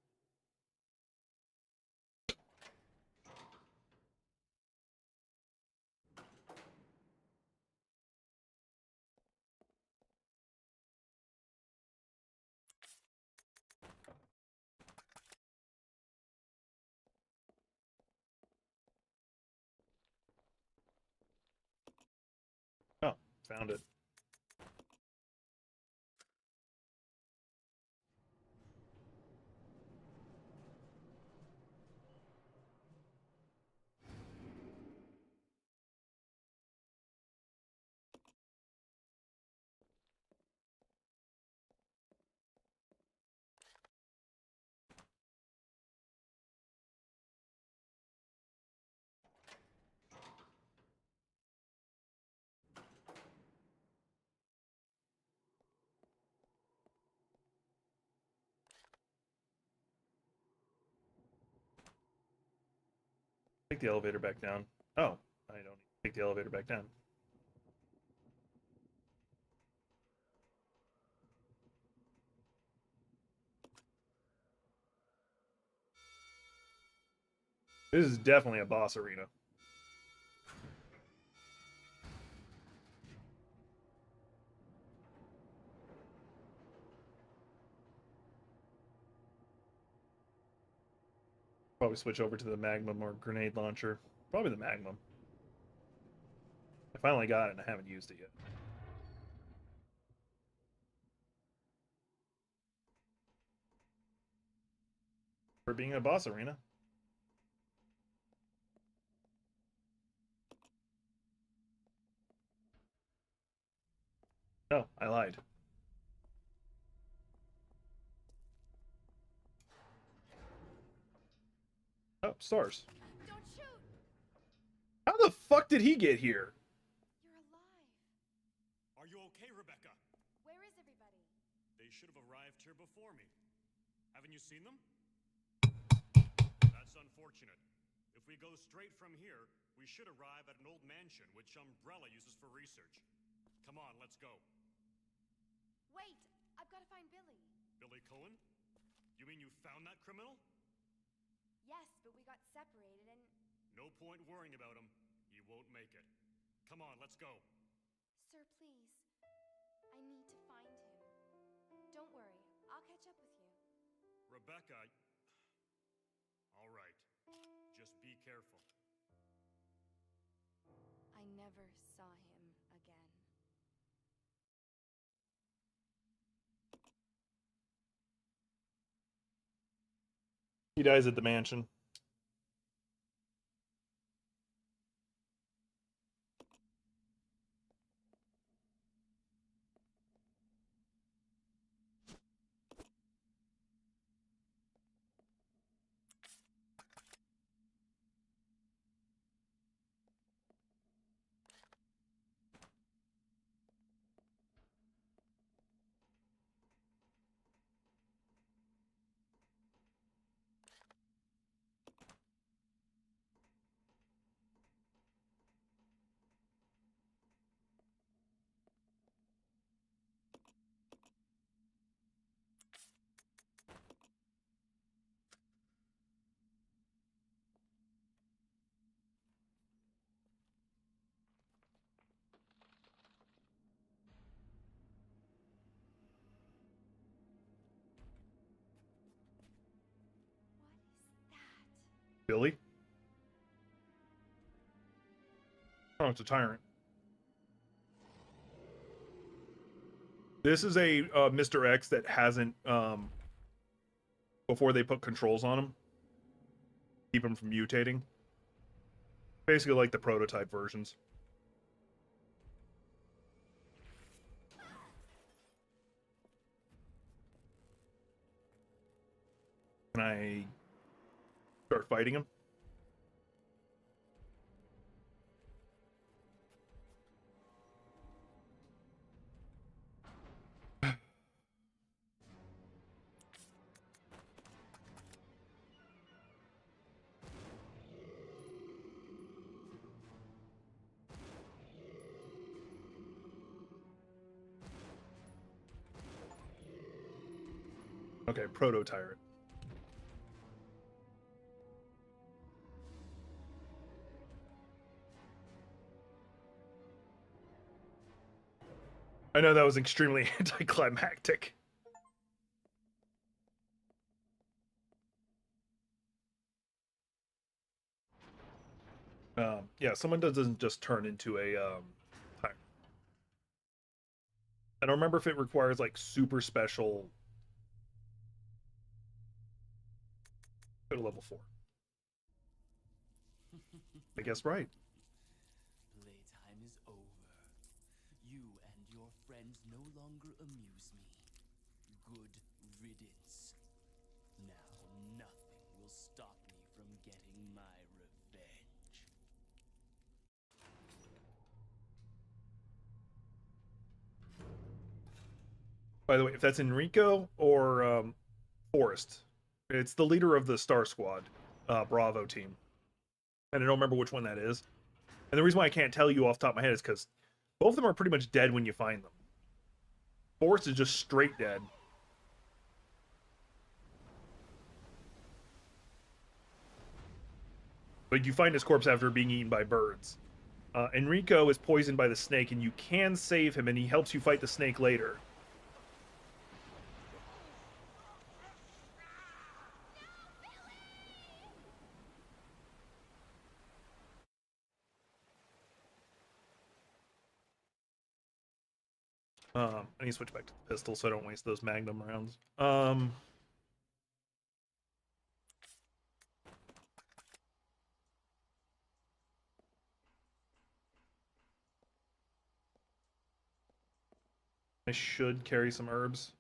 found it. Take the elevator back down. Oh, I don't need to take the elevator back down. This is definitely a boss arena. Probably switch over to the Magnum or grenade launcher. Probably the Magnum. I finally got it and I haven't used it yet. For being a boss arena. No, I lied. Oh, stars. Don't shoot! How the fuck did he get here? You're alive. Are you okay, Rebecca? Where is everybody? They should have arrived here before me. Haven't you seen them? That's unfortunate. If we go straight from here, we should arrive at an old mansion which Umbrella uses for research. Come on, let's go. Wait! I've got to find Billy. Billy Cohen? You mean you found that criminal? Yes, but we got separated and... No point worrying about him. He won't make it. Come on, let's go. Sir, please. I need to find him. Don't worry. I'll catch up with you. Rebecca... All right. Just be careful. I never saw him again. He dies at the mansion. What is that? Billy? Oh, it's a tyrant. This is a Mr. X that hasn't, before they put controls on him, keep him from mutating. Basically like the prototype versions. Can I start fighting him? Okay, proto-tyrant. I know that was extremely anticlimactic. Yeah, someone doesn't just turn into a tyrant. I don't remember if it requires like super special. Go to level 4. I guess right. Playtime is over. You and your friends no longer amuse me. Good riddance. Now nothing will stop me from getting my revenge. By the way, if that's Enrico or Forrest, it's the leader of the Star Squad, Bravo team. And I don't remember which one that is. And the reason why I can't tell you off the top of my head is because both of them are pretty much dead when you find them. Forrest is just straight dead. But you find his corpse after being eaten by birds. Enrico is poisoned by the snake, and you can save him, and he helps you fight the snake later. I need to switch back to the pistol so I don't waste those magnum rounds. I should carry some herbs.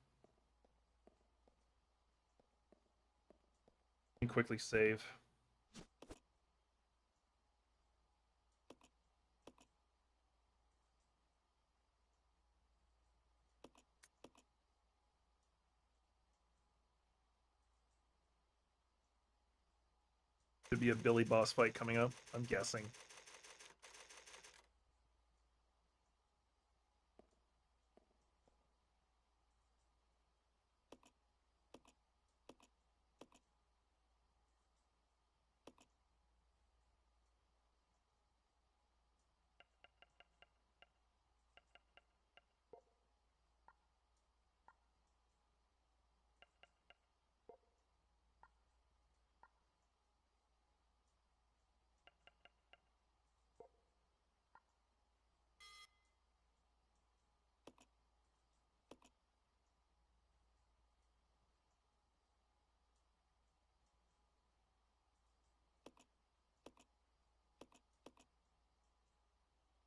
And quickly save. Could be a Billy boss fight coming up, I'm guessing.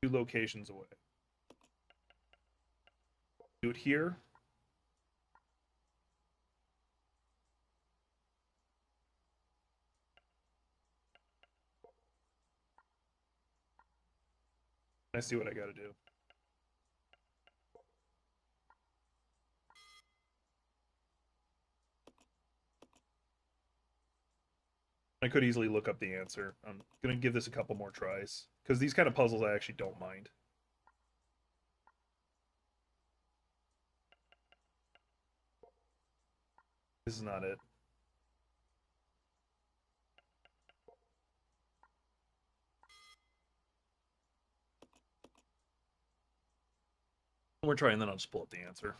Two locations away. Do it here. I see what I gotta do. I could easily look up the answer. I'm gonna give this a couple more tries. Because these kind of puzzles I actually don't mind. This is not it. One more try and then I'll just pull up the answer.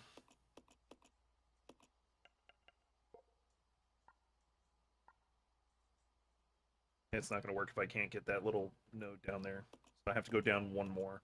It's not going to work if I can't get that little node down there. So I have to go down one more.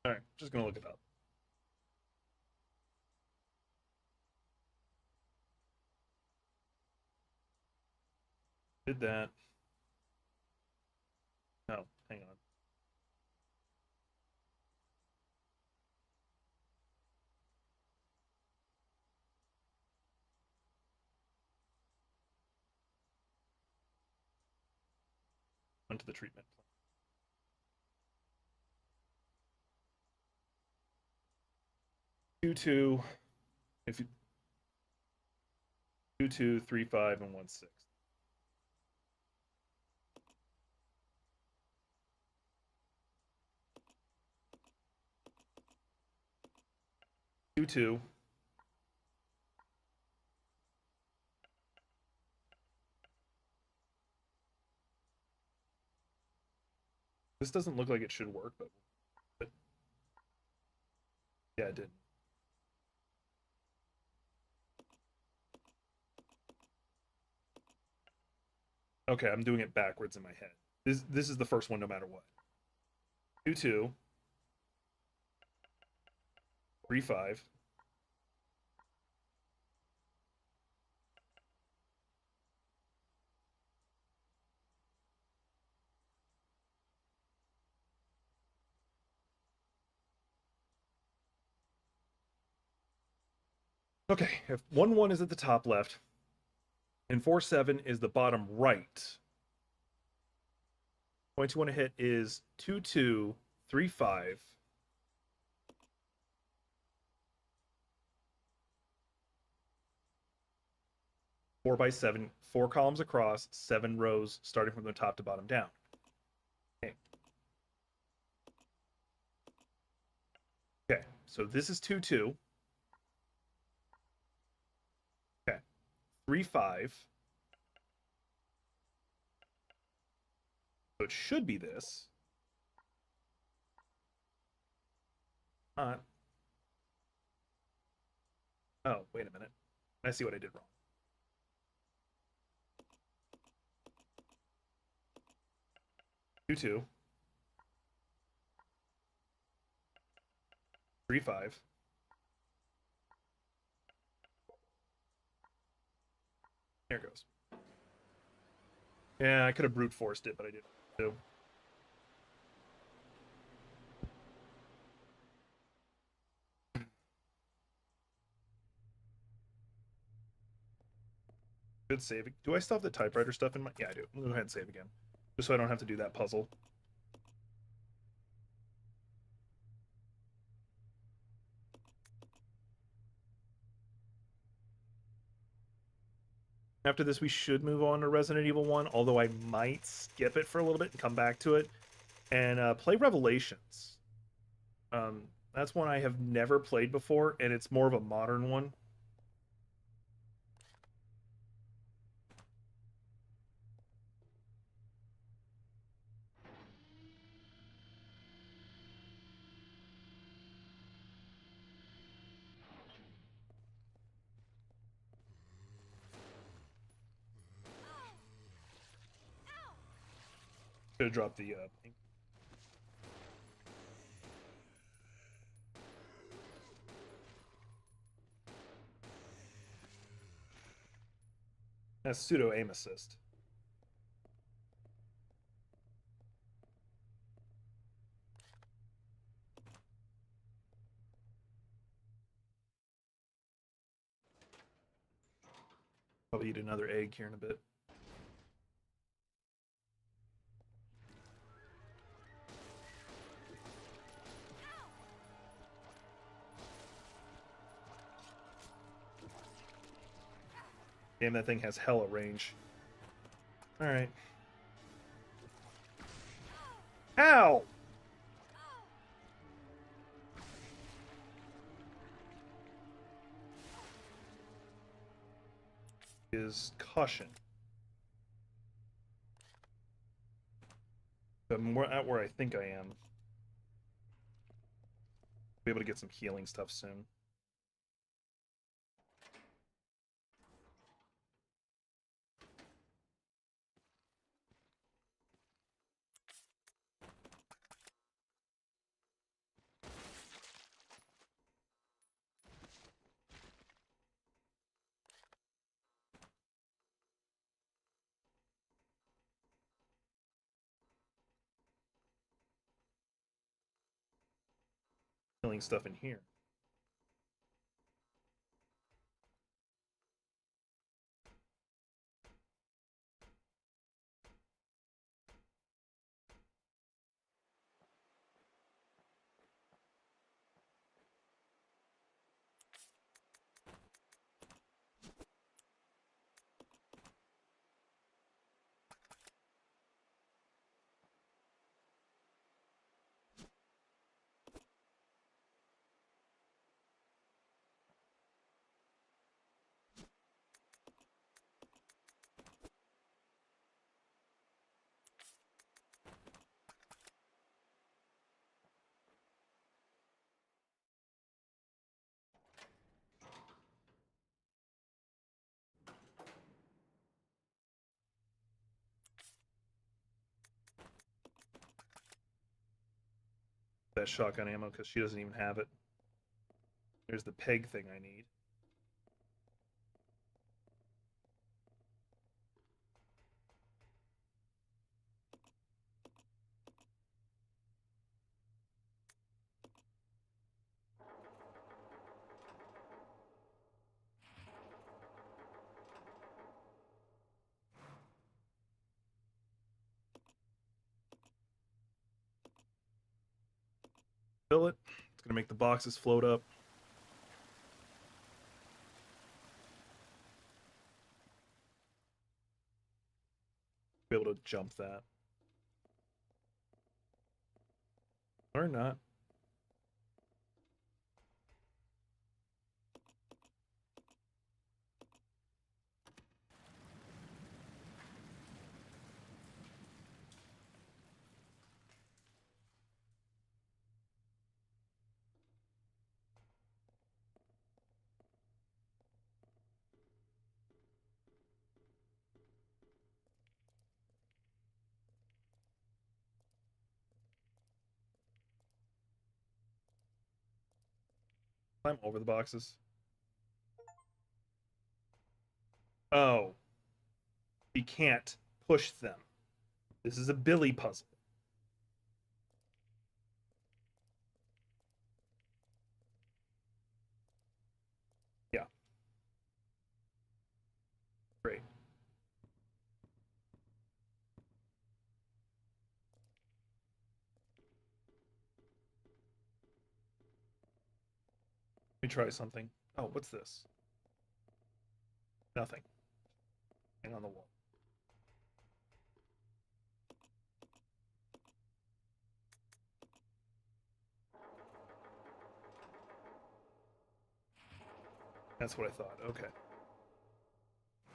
Alright, just going to look it up. Did that. No, hang on. Onto the treatment plan. 2-2. If you 2, 2, 3, 5, and 1, 6. Two, 2. This doesn't look like it should work, but yeah, it did. Okay, I'm doing it backwards in my head. This is the first one no matter what. 2, 2. 3, 5. Okay, if 1, 1 is at the top left, and 4, 7 is the bottom right, point you want to hit is 2, 2, 3, 5. Four by 7, 4 columns across, 7 rows starting from the top to bottom down. Okay. Okay, so this is 2, 2. Okay, 3, 5. So it should be this. Oh, wait a minute. I see what I did wrong. Two, 2. 3, 5. There it goes. Yeah, I could have brute forced it, but I didn't. So, good save. Do I still have the typewriter stuff in my? Yeah, I do. I'm gonna go ahead and save again, just so I don't have to do that puzzle. After this, we should move on to Resident Evil 1, although I might skip it for a little bit and come back to it and play Revelations. That's one I have never played before, and it's more of a modern one. Should have dropped the ink. That's pseudo aim assist. Probably eat another egg here in a bit. Damn, that thing has hella range. Alright. Ow! Is caution. I'm at where I think I am. Be able to get some healing stuff soon. Healing stuff in here. That shotgun ammo because she doesn't even have it. There's the peg thing I need. Fill it. It's gonna make the boxes float up. Be able to jump that. Or not. Climb over the boxes. Oh. You can't push them. This is a Billy puzzle. Yeah. Great. Let me try something. Oh, what's this? Nothing. Hang on the wall. That's what I thought. Okay. In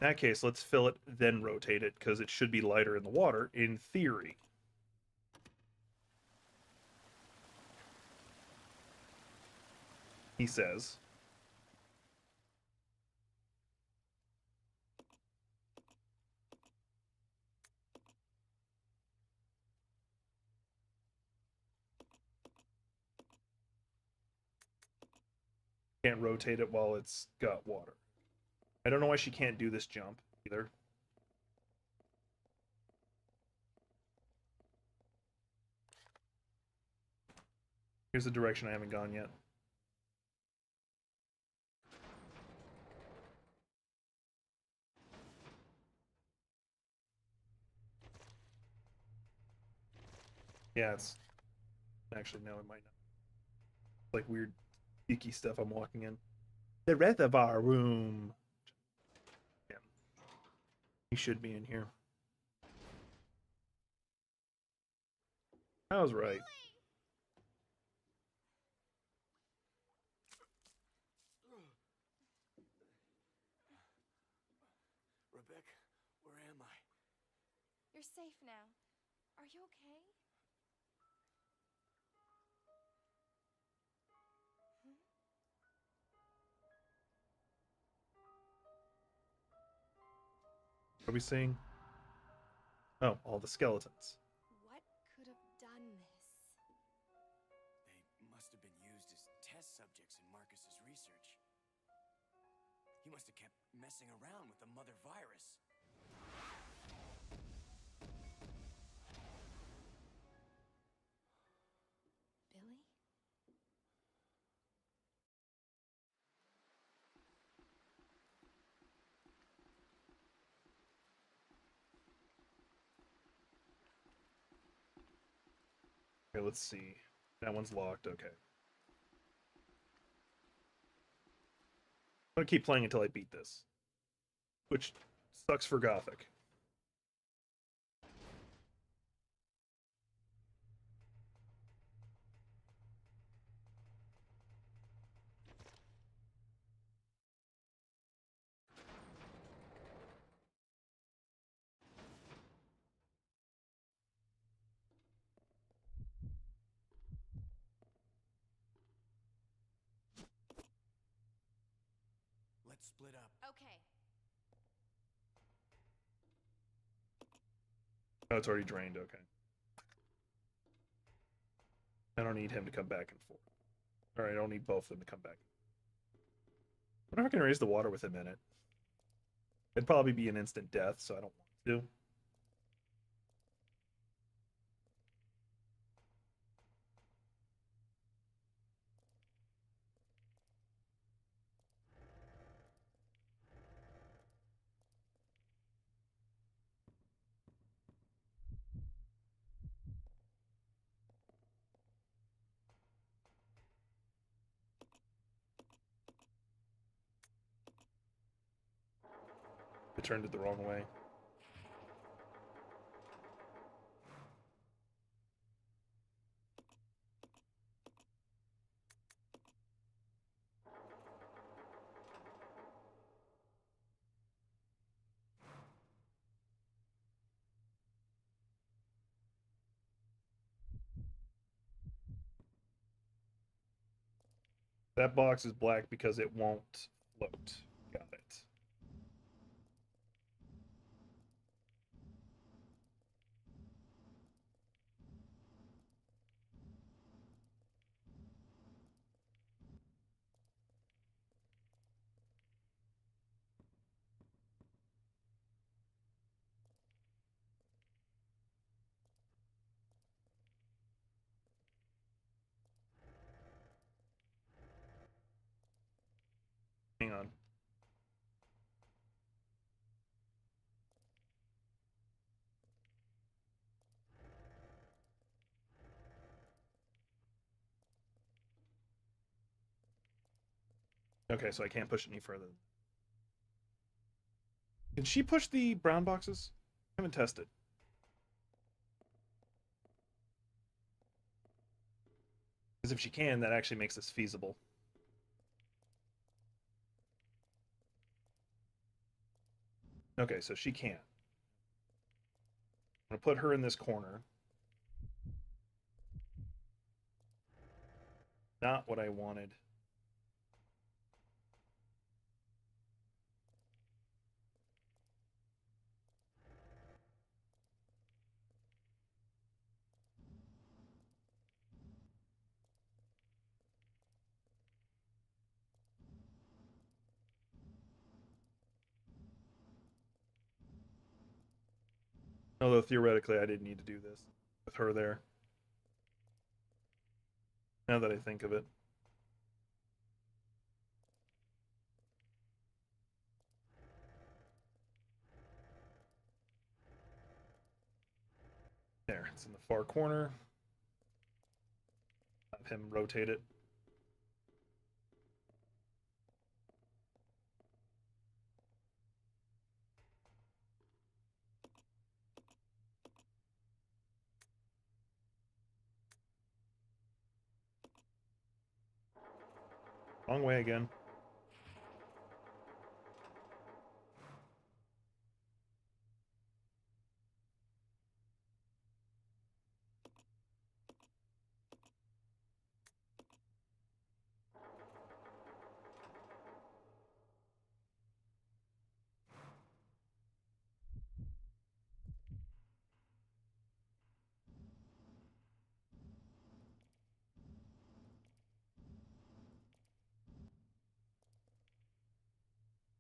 that case, let's fill it, then rotate it, because it should be lighter in the water, in theory. He says. Can't rotate it while it's got water. I don't know why she can't do this jump either. Here's the direction I haven't gone yet. Yeah, it's actually no, it might not. It's like weird, icky stuff I'm walking in. The reservoir room. Yeah, he should be in here. I was right. Rebecca, where am I? You're safe now. Are you okay? Hmm? What are we seeing? Oh, all the skeletons. What could have done this? They must have been used as test subjects in Marcus's research. He must have kept messing around with the mother virus. Billy? Okay, let's see. That one's locked. Okay. I'm gonna keep playing until I beat this. Which sucks for Gothic. Let's split up. Okay. Oh, it's already drained. Okay. I don't need him to come back and forth. Or I don't need both of them to come back. I wonder if I can raise the water with him in it. It'd probably be an instant death, so I don't want to. I turned it the wrong way. That box is black because it won't float. Got it. Hang on. Okay, so I can't push it any further. Can she push the brown boxes? I haven't tested. Because if she can, that actually makes this feasible. Okay, so she can. I'm going to put her in this corner. Not what I wanted. Although theoretically I didn't need to do this with her there. Now that I think of it. There, it's in the far corner. Have him rotate it. Wrong way again.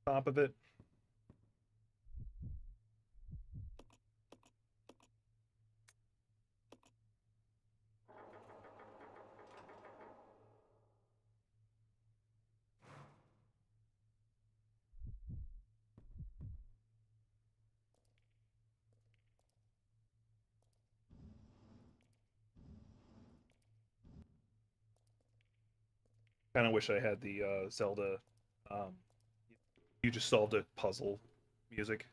Top of it. Kind of wish I had the Zelda. Um, you just solved a puzzle music.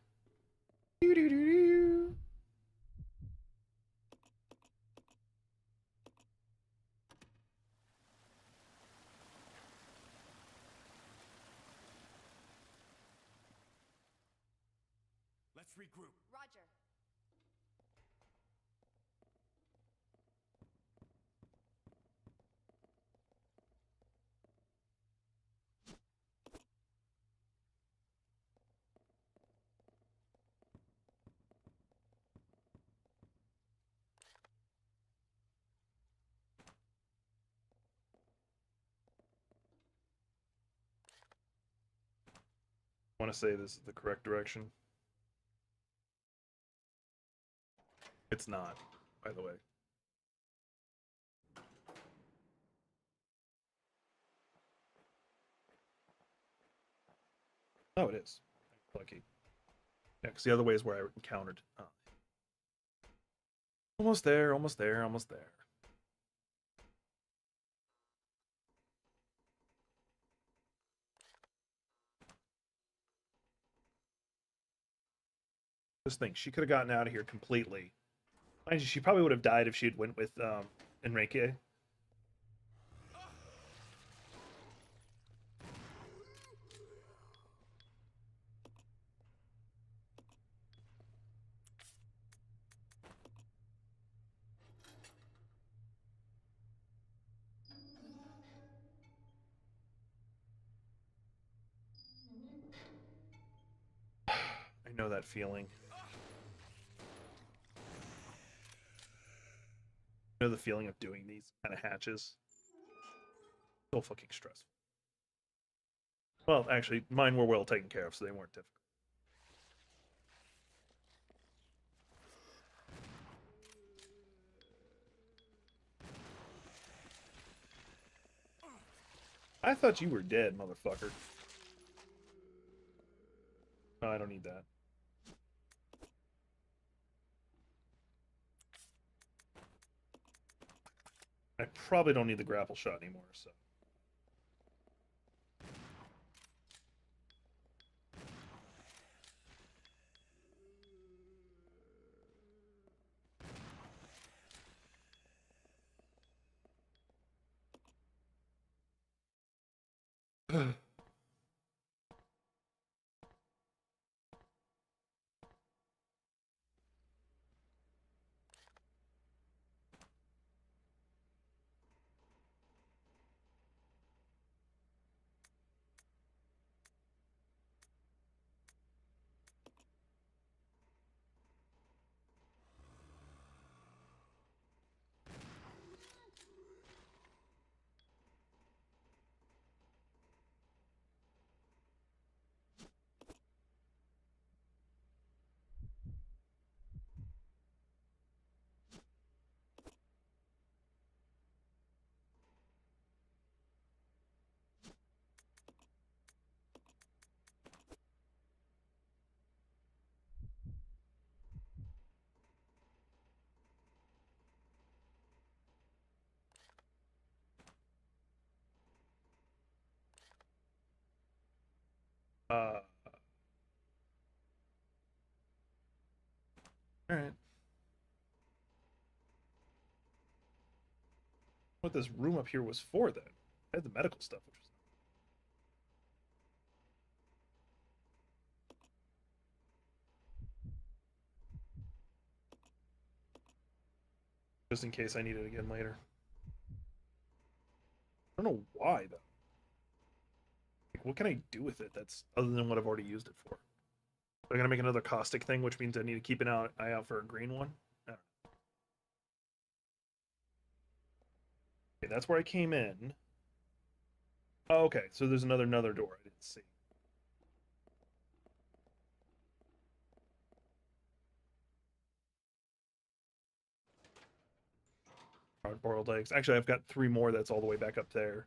Let's regroup. Roger. I want to say this is the correct direction. It's not, by the way. Oh, it is. Lucky. Yeah, because the other way is where I encountered. Oh. Almost there, almost there, almost there. Just think, she could have gotten out of here completely. Mind you, she probably would have died if she'd went with Enrique. I know that feeling. I know the feeling of doing these kind of hatches. So fucking stressful. Well, actually, mine were well taken care of, so they weren't difficult. I thought you were dead, motherfucker. No, I don't need that. I probably don't need the grapple shot anymore, so. All right. What this room up here was for, then? I had the medical stuff, which was. Just in case I need it again later. I don't know why, though. Like, what can I do with it that's other than what I've already used it for? I'm gonna make another caustic thing, which means I need to keep an eye out for a green one. I don't know. Okay, that's where I came in. Oh, okay, so there's another door I didn't see. Hard-boiled eggs. Actually, I've got 3 more that's all the way back up there.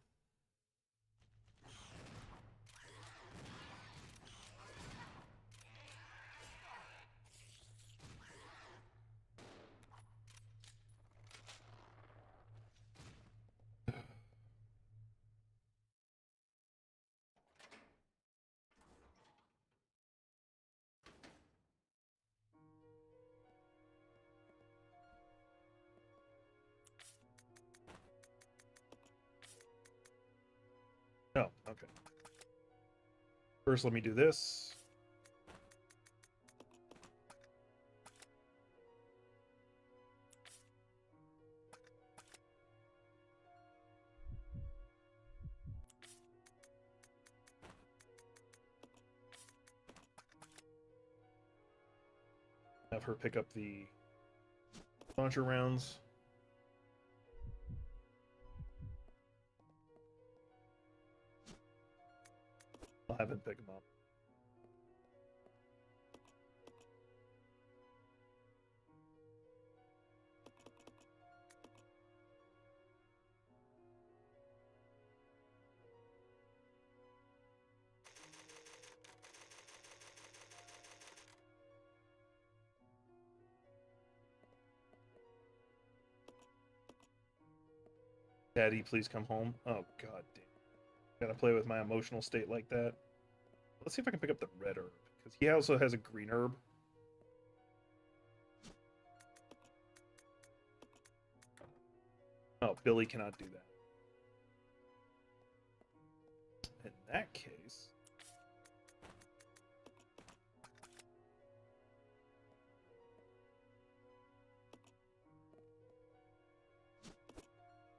Oh, okay. First, let me do this. Have her pick up the launcher rounds. I'll have him pick them up. Daddy, please come home. Oh, god damn. Gotta play with my emotional state like that. Let's see if I can pick up the red herb, because he also has a green herb. Oh, Billy cannot do that. In that case...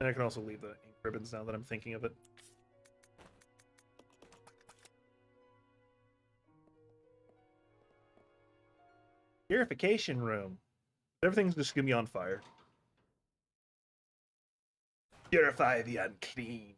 And I can also leave the ink ribbons now that I'm thinking of it. Purification room. Everything's just gonna be on fire. Purify the unclean.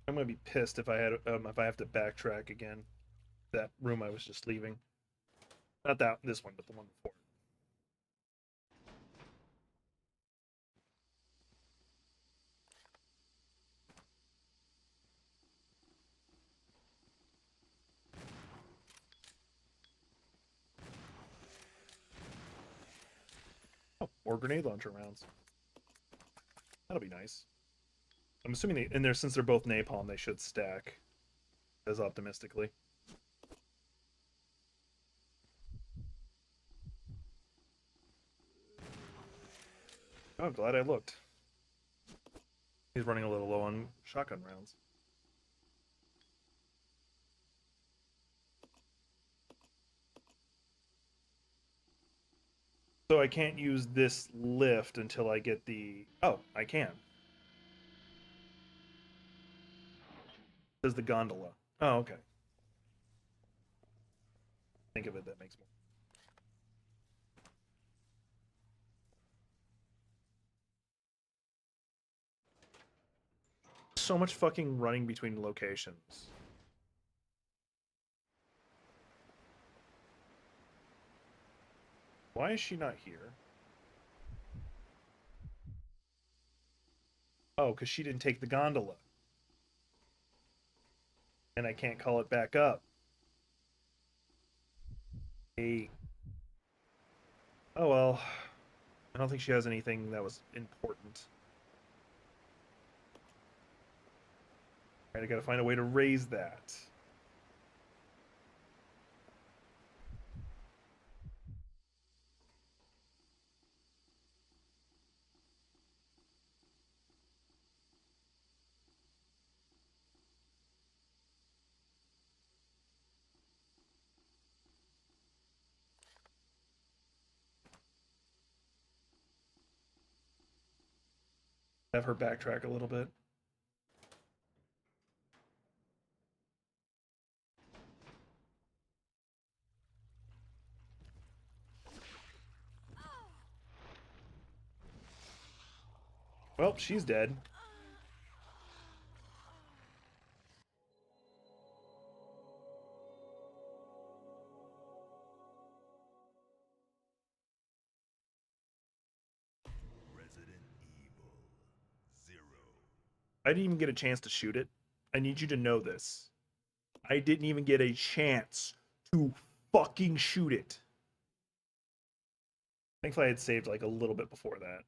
I'm gonna be pissed if I have to backtrack again. That room I was just leaving. Not this one, but the one before. Oh, more grenade launcher rounds. That'll be nice. I'm assuming since they're both napalm, they should stack as optimistically. Oh, glad I looked. He's running a little low on shotgun rounds. So I can't use this lift until I get the... Oh, I can. There's the gondola. Oh, okay. Think of it, that makes more. So much fucking running between locations. Why is she not here? Oh, because she didn't take the gondola. And I can't call it back up. Hey. Oh well. I don't think she has anything that was important. Alright, I gotta find a way to raise that. Have her backtrack a little bit. Well, she's dead. Resident Evil 0. I didn't even get a chance to shoot it. I need you to know this. I didn't even get a chance to fucking shoot it. Thankfully, I had saved like a little bit before that.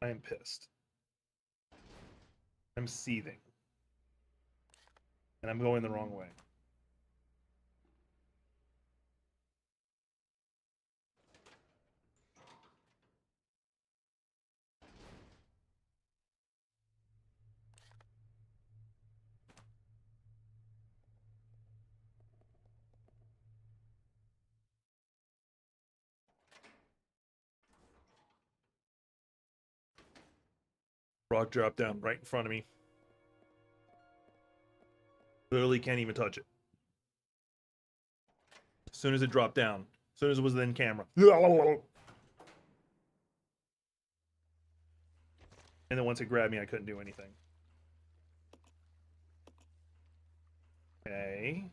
I am pissed. I'm seething. And I'm going the wrong way. Rock dropped down right in front of me. Literally can't even touch it. As soon as it dropped down, as soon as it was in camera. And then once it grabbed me, I couldn't do anything. Okay.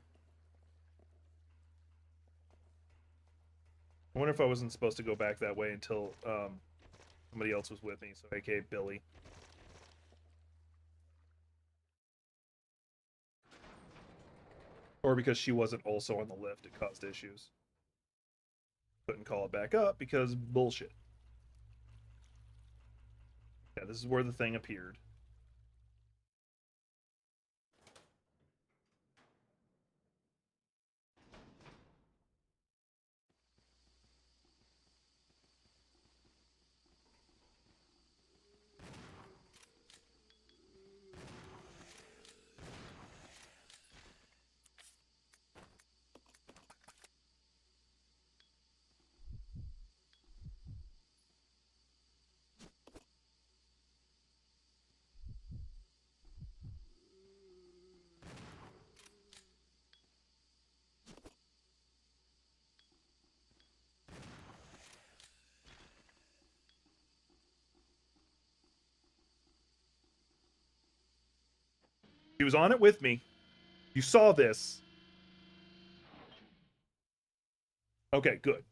I wonder if I wasn't supposed to go back that way until somebody else was with me, so aka Billy. Or because she wasn't also on the lift, it caused issues. Couldn't call it back up because bullshit. Yeah, this is where the thing appeared. He was on it with me. You saw this. Okay, good.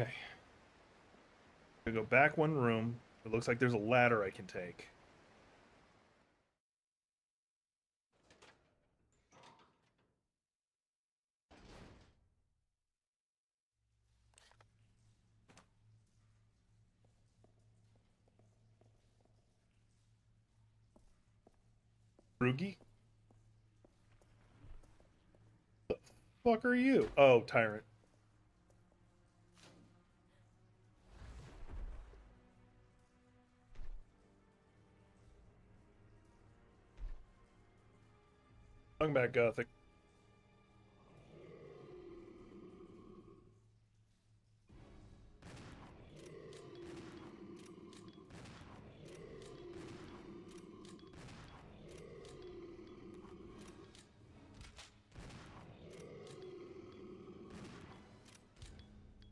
Okay. I'm gonna go back one room. It looks like there's a ladder I can take. Rugi? The fuck are you? Oh, Tyrant. Welcome back, Gothic.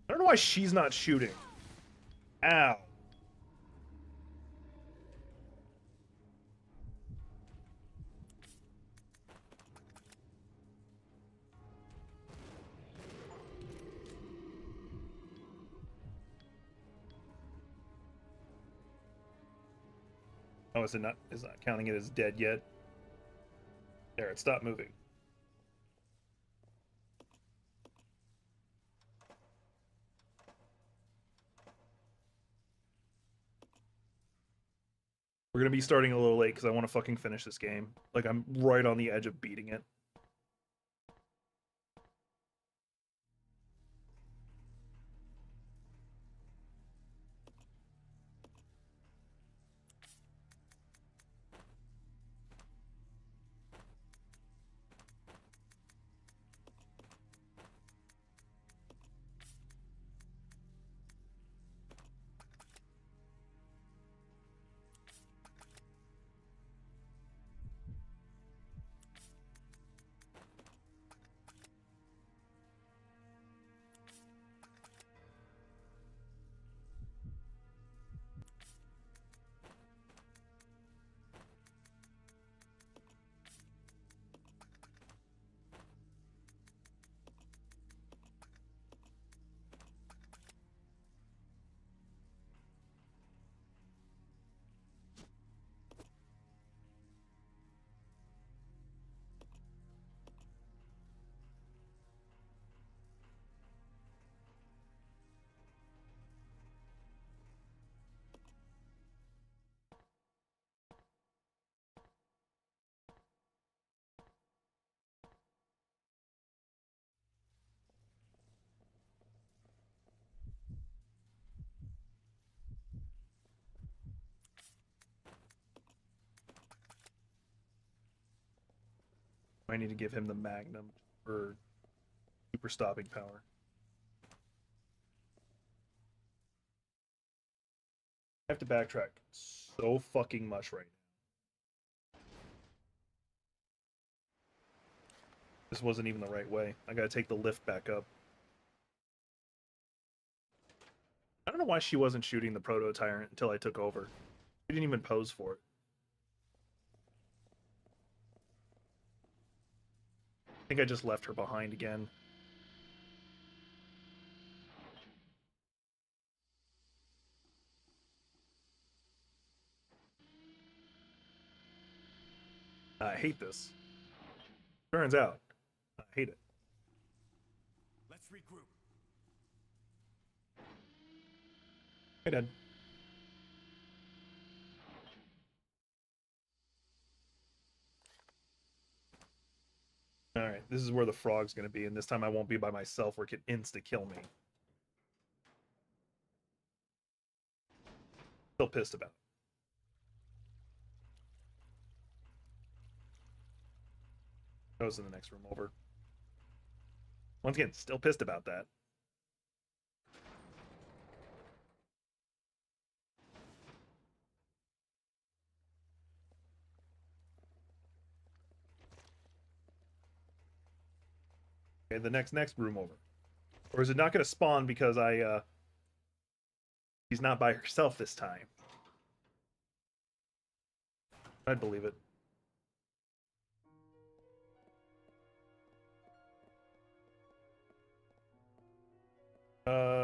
I don't know why she's not shooting. Ow. Oh, is it not? Is not counting it as dead yet? There, it stopped moving. We're gonna be starting a little late because I want to fucking finish this game. Like, I'm right on the edge of beating it. I need to give him the Magnum for super stopping power. I have to backtrack so fucking much right now. This wasn't even the right way. I gotta take the lift back up. I don't know why she wasn't shooting the proto tyrant until I took over. She didn't even pose for it. I think I just left her behind again. I hate this. Turns out, I hate it. Let's regroup. Hey, Dad. Alright, this is where the frog's gonna be, and this time I won't be by myself where it can insta-kill me. Still pissed about it. Goes in the next room over. Once again, still pissed about that. Okay, the next room over. Or is it not going to spawn because she's not by herself this time? I'd believe it.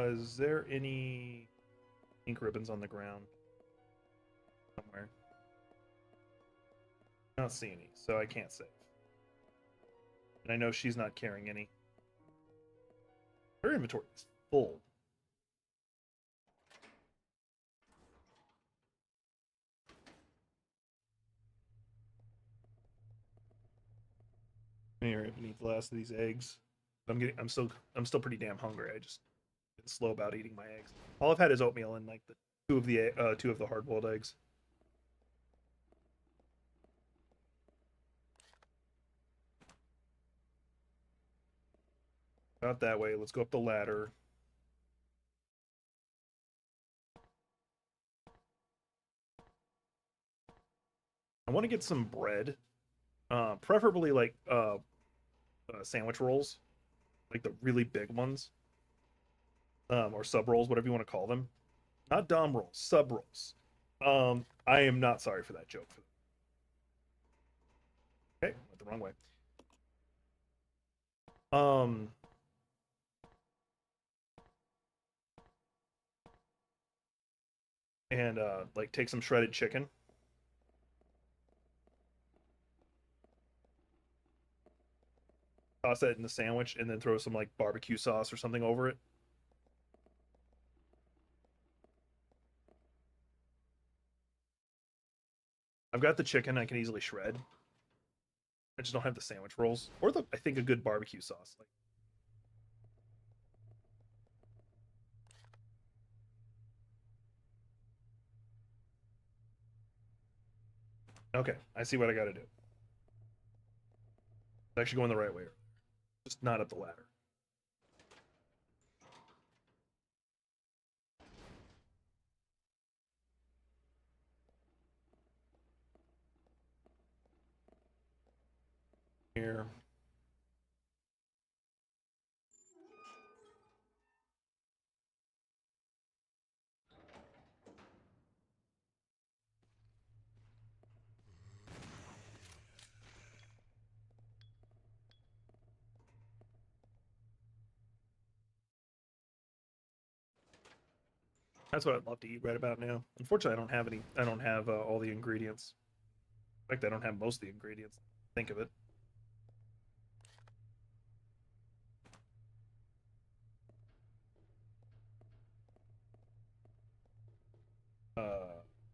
Is there any ink ribbons on the ground? Somewhere. I don't see any, so I can't save. And I know she's not carrying any. Her inventory is full. Here, I need the last of these eggs. I'm still pretty damn hungry. I just been slow about eating my eggs. All I've had is oatmeal and like the two of the hard-boiled eggs. Not that way. Let's go up the ladder. I want to get some bread, preferably like sandwich rolls, like the really big ones, or sub rolls, whatever you want to call them. Not dom rolls, sub rolls. I am not sorry for that joke. Okay, went the wrong way. And like take some shredded chicken. Toss that in the sandwich and then throw some like barbecue sauce or something over it. I've got the chicken I can easily shred. I just don't have the sandwich rolls or I think a good barbecue sauce. Like, okay, I see what I got to do. It's actually going the right way, just not up the ladder. Here. That's what I'd love to eat right about now. Unfortunately, I don't have any. I don't have all the ingredients. In fact, I don't have most of the ingredients. Think of it.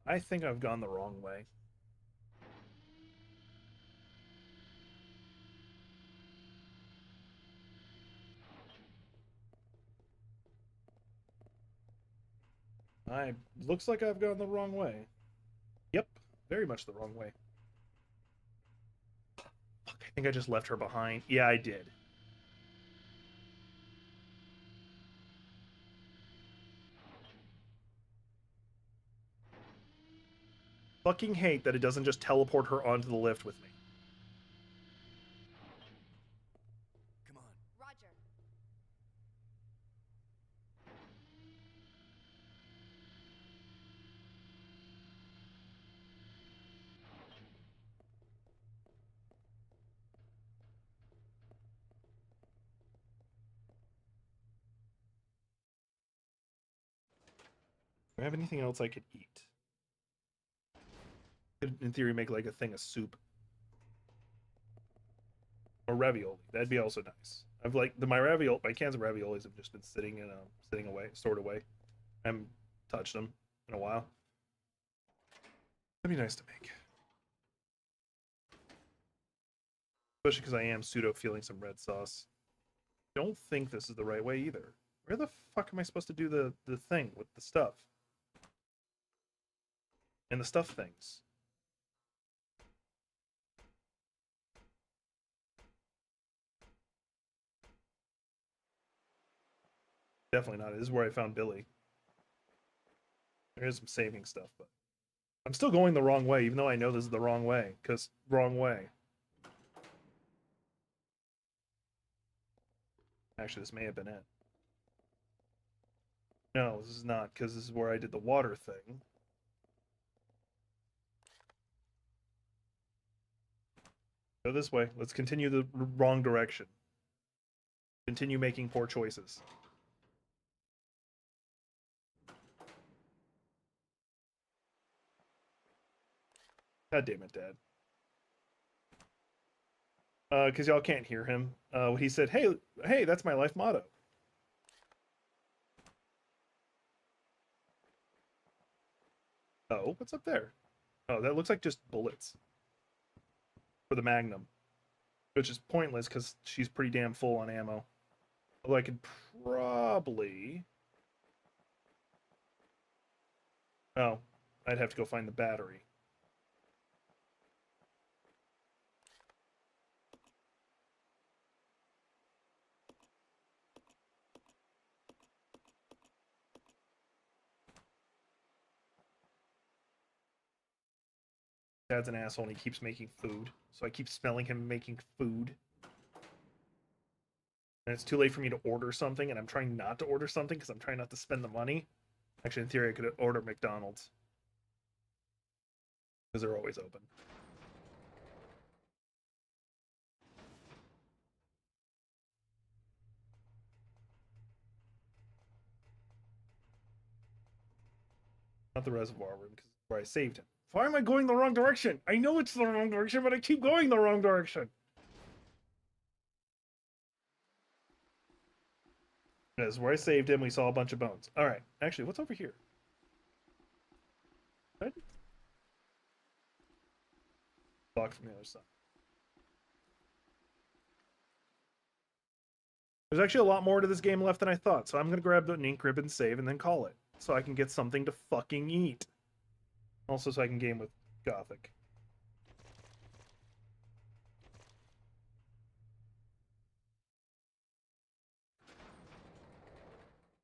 I think I've gone the wrong way. I looks like I've gone the wrong way. Yep, very much the wrong way. Fuck, think I just left her behind. Yeah, I did. Fucking hate that it doesn't just teleport her onto the lift with me. Come on. Roger. Do I have anything else I could eat? Could, in theory, make like a thing of soup. Or ravioli. That'd be also nice. I've like my cans of raviolis have just been sitting stored away. I haven't touched them in a while. That'd be nice to make. Especially because I am pseudo feeling some red sauce. Don't think this is the right way either. Where the fuck am I supposed to do the thing with the stuff? And the stuff things. Definitely not. This is where I found Billy. There is some saving stuff, but I'm still going the wrong way, even though I know this is the wrong way. Because wrong way. Actually, this may have been it. No, this is not, because this is where I did the water thing. Go this way. Let's continue the wrong direction. Continue making poor choices. God damn it, Dad. Because y'all can't hear him. He said, hey, that's my life motto. Oh, what's up there? Oh, that looks like just bullets. For the Magnum. Which is pointless because she's pretty damn full on ammo. Although I could probably... Oh, I'd have to go find the battery. Dad's an asshole and he keeps making food. So I keep smelling him making food. And it's too late for me to order something, and I'm trying not to order something because I'm trying not to spend the money. Actually, in theory, I could order McDonald's. Because they're always open. Not the reservoir room, because where I saved him. Why am I going the wrong direction? I know it's the wrong direction, but I keep going the wrong direction. This is where I saved him. We saw a bunch of bones. All right. Actually, what's over here? What? Blocked from the other side. There's actually a lot more to this game left than I thought, so I'm going to grab the ink ribbon save and then call it. So I can get something to fucking eat. Also, so I can game with Gothic.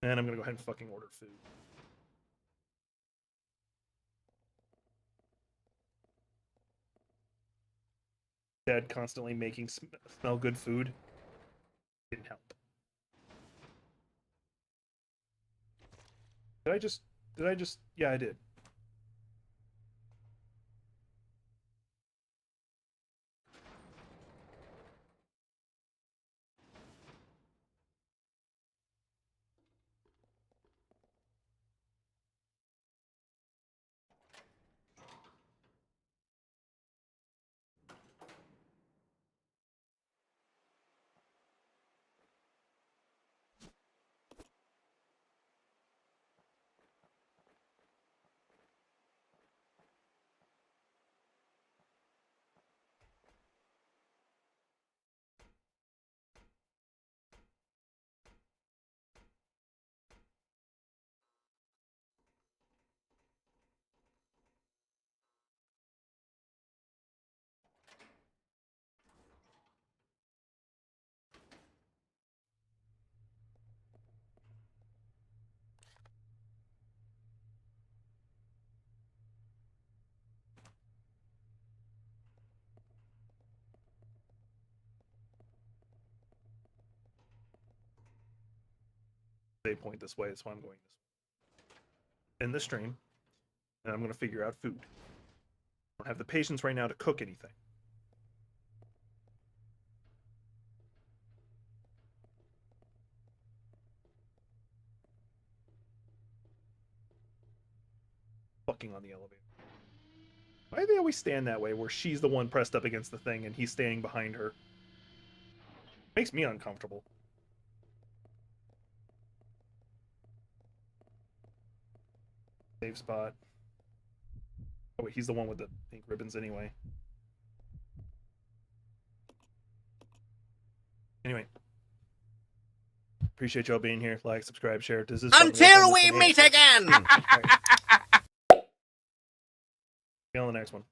And I'm gonna go ahead and fucking order food. Dad constantly making smell good food didn't help. Did I just, yeah, I did. They point this way, that's why I'm going this way. In the stream, and I'm going to figure out food. I don't have the patience right now to cook anything. Fucking on the elevator. Why do they always stand that way, where she's the one pressed up against the thing and he's standing behind her? Makes me uncomfortable. Save spot. Oh wait, he's the one with the pink ribbons anyway. Anyway. Appreciate y'all being here. Like, subscribe, share. Does this Until we meet again! Right. See you on the next one.